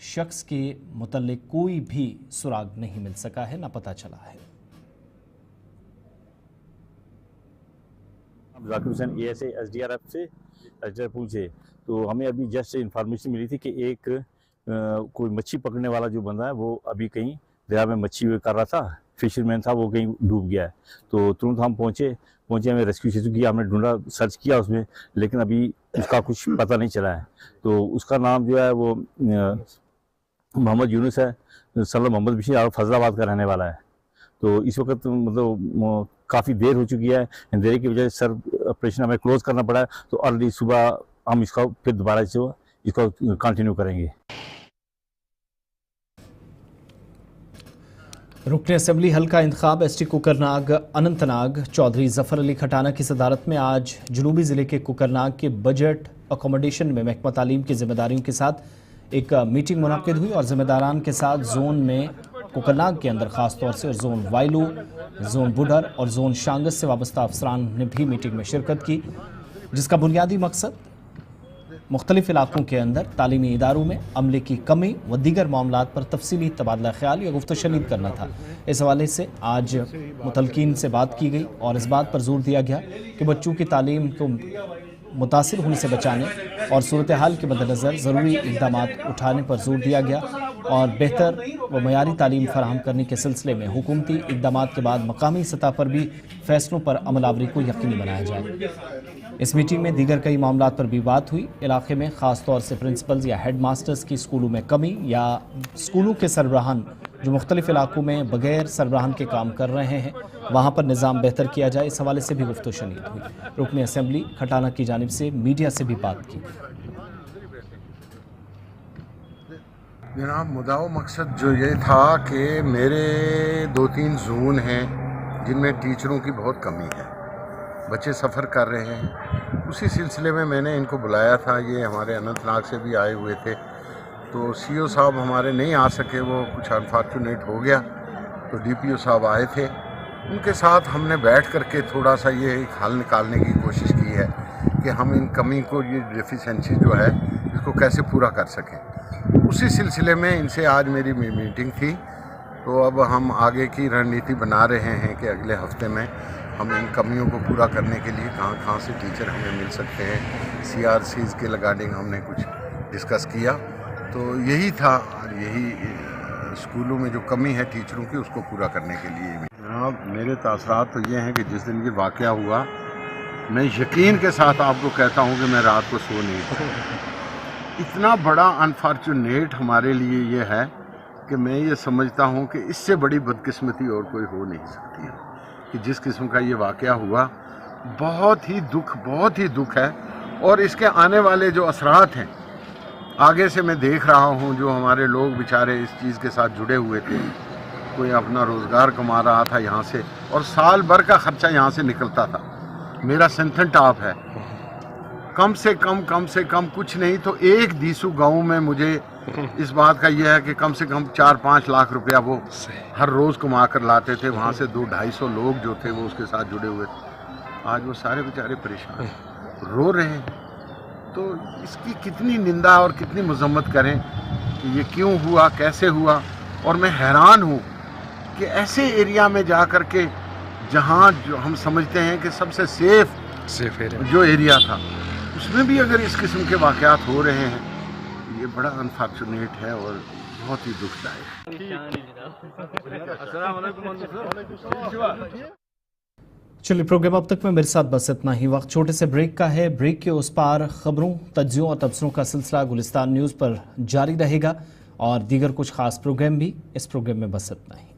शख्स के मुतल्लिक कोई भी सुराग नहीं मिल सका है, ना पता चला है। जाकिर हुसैन ASA SDRF से SDRF से, तो हमें अभी जस्ट इन्फॉर्मेशन मिली थी कि एक कोई मच्छी पकड़ने वाला जो बंदा है वो अभी कहीं दरिया में मच्छी कर रहा था, फिशरमैन था, वो कहीं डूब गया है। तो तुरंत हम पहुँचे, हमें रेस्क्यू शेस्क्यू किया, हमने ढूंढा, सर्च किया उसमें, लेकिन अभी उसका कुछ पता नहीं चला है। तो उसका नाम जो है वो मोहम्मद यूनुस है, सल्लल्लाहु मोहम्मद बशीर और फजलाबाद का रहने वाला है। तो इस वक्त मतलब काफ़ी देर हो चुकी है, देरी की वजह से सर ऑपरेशन हमें क्लोज करना पड़ा है। तो अर्ली सुबह हम इसका फिर दोबारा से इसको कंटिन्यू करेंगे। रुकन असेंबली हल्का इंतखाब ST कुकरनाग अनंतनाग चौधरी जफ़र अली खटाना की सदारत में आज जनूबी ज़िले के कुकरनाग के बजट अकोमोडेशन में महकमा तालीम की जिम्मेदारियों के साथ एक मीटिंग मुनाकिद हुई और जिम्मेदारान के साथ जोन में कुकरनाग के अंदर ख़ास तौर से जोन वाइलू, जोन बुडर और जोन शांगस से वाबस्ता अफसरान ने भी मीटिंग में शिरकत की, जिसका बुनियादी मकसद मुख्तलिफ इलाकों के अंदर तालीमी इदारों में अमले की कमी व दीगर मामलात पर तफसीली तबादला ख्याल या गुफ्त शनीद करना था। इस हवाले से आज मुतलकीन से बात की गई और इस बात पर जोर दिया गया कि बच्चों की तालीम को मुतासिर होने से बचाने और सूरत हाल के मद्देनज़र ज़रूरी इक़दाम उठाने पर जोर दिया गया और बेहतर व मयारी तालीम फराहम करने के सिलसिले में हुकूमती इक़दाम के बाद मकामी सतह पर भी फ़ैसलों पर अमलावरी को यकीनी बनाया जाए। इस मीटिंग में दीगर कई मामलात पर भी बात हुई। इलाके में ख़ास तौर से प्रिंसिपल्स या हेड मास्टर्स की स्कूलों में कमी या स्कूलों के सरबराहान जो मुख्तलिफ इलाकों में बगैर सरबराहान के काम कर रहे हैं, वहाँ पर निज़ाम बेहतर किया जाए, इस हवाले से भी गुफ्तगू शनीद हुई। रुकन असेंबली खटाना की जानिब से मीडिया से भी बात की। जनाब, मुद्दा मकसद जो ये था कि मेरे 2-3 जोन हैं जिनमें टीचरों की बहुत कमी है, बच्चे सफ़र कर रहे हैं। उसी सिलसिले में मैंने इनको बुलाया था, ये हमारे अनंतनाग से भी आए हुए थे। तो CO साहब हमारे नहीं आ सके, वो कुछ अनफॉर्चुनेट हो गया, तो DPO साहब आए थे। उनके साथ हमने बैठ करके थोड़ा सा ये एक हल निकालने की कोशिश की है कि हम इन कमी को, ये डेफिशिएंसी जो है, इसको कैसे पूरा कर सकें। उसी सिलसिले में इनसे आज मेरी मीटिंग थी। तो अब हम आगे की रणनीति बना रहे हैं कि अगले हफ्ते में हम इन कमियों को पूरा करने के लिए कहाँ से टीचर हमें मिल सकते हैं, CRCs के रिगार्डिंग हमने कुछ डिस्कस किया। तो यही था, यही स्कूलों में जो कमी है टीचरों की, उसको पूरा करने के लिए। जनाब, मेरे तासरात तो ये हैं कि जिस दिन ये वाक़या हुआ, मैं यकीन के साथ आपको कहता हूँ कि मैं रात को सो नहीं पाया। इतना बड़ा अनफॉर्चुनेट हमारे लिए ये है कि मैं ये समझता हूँ कि इससे बड़ी बदकिस्मती और कोई हो नहीं सकती है कि जिस किस्म का ये वाक़या हुआ। बहुत ही दुख है। और इसके आने वाले जो असरात हैं, आगे से मैं देख रहा हूँ, जो हमारे लोग बेचारे इस चीज़ के साथ जुड़े हुए थे, कोई अपना रोज़गार कमा रहा था यहाँ से, और साल भर का ख़र्चा यहाँ से निकलता था। मेरा सेंथन टॉप है, कम से कम कुछ नहीं तो एक दीसू गांव में मुझे इस बात का यह है कि कम से कम 4-5 लाख रुपया वो हर रोज़ कमा कर लाते थे। वहाँ से 200-250 लोग जो थे वो उसके साथ जुड़े हुए थे। आज वो सारे बेचारे परेशान रो रहे हैं। तो इसकी कितनी निंदा और कितनी मजम्मत करें कि ये क्यों हुआ, कैसे हुआ। और मैं हैरान हूँ कि ऐसे एरिया में जा कर के, जहाँ जो हम समझते हैं कि सबसे सेफ जो एरिया था उसमें भी अगर इस किस्म के वाक़यात हो रहे हैं, ये बड़ा अनफॉर्चुनेट है और बहुत ही दुखदायक है। चलिए, प्रोग्राम अब तक में मेरे साथ बस इतना ही। वक्त छोटे से ब्रेक का है। ब्रेक के उस पार खबरों, तज्जियों और तबसरों का सिलसिला गुलिस्तान न्यूज़ पर जारी रहेगा और दीगर कुछ खास प्रोग्राम भी। इस प्रोग्राम में बस इतना ही।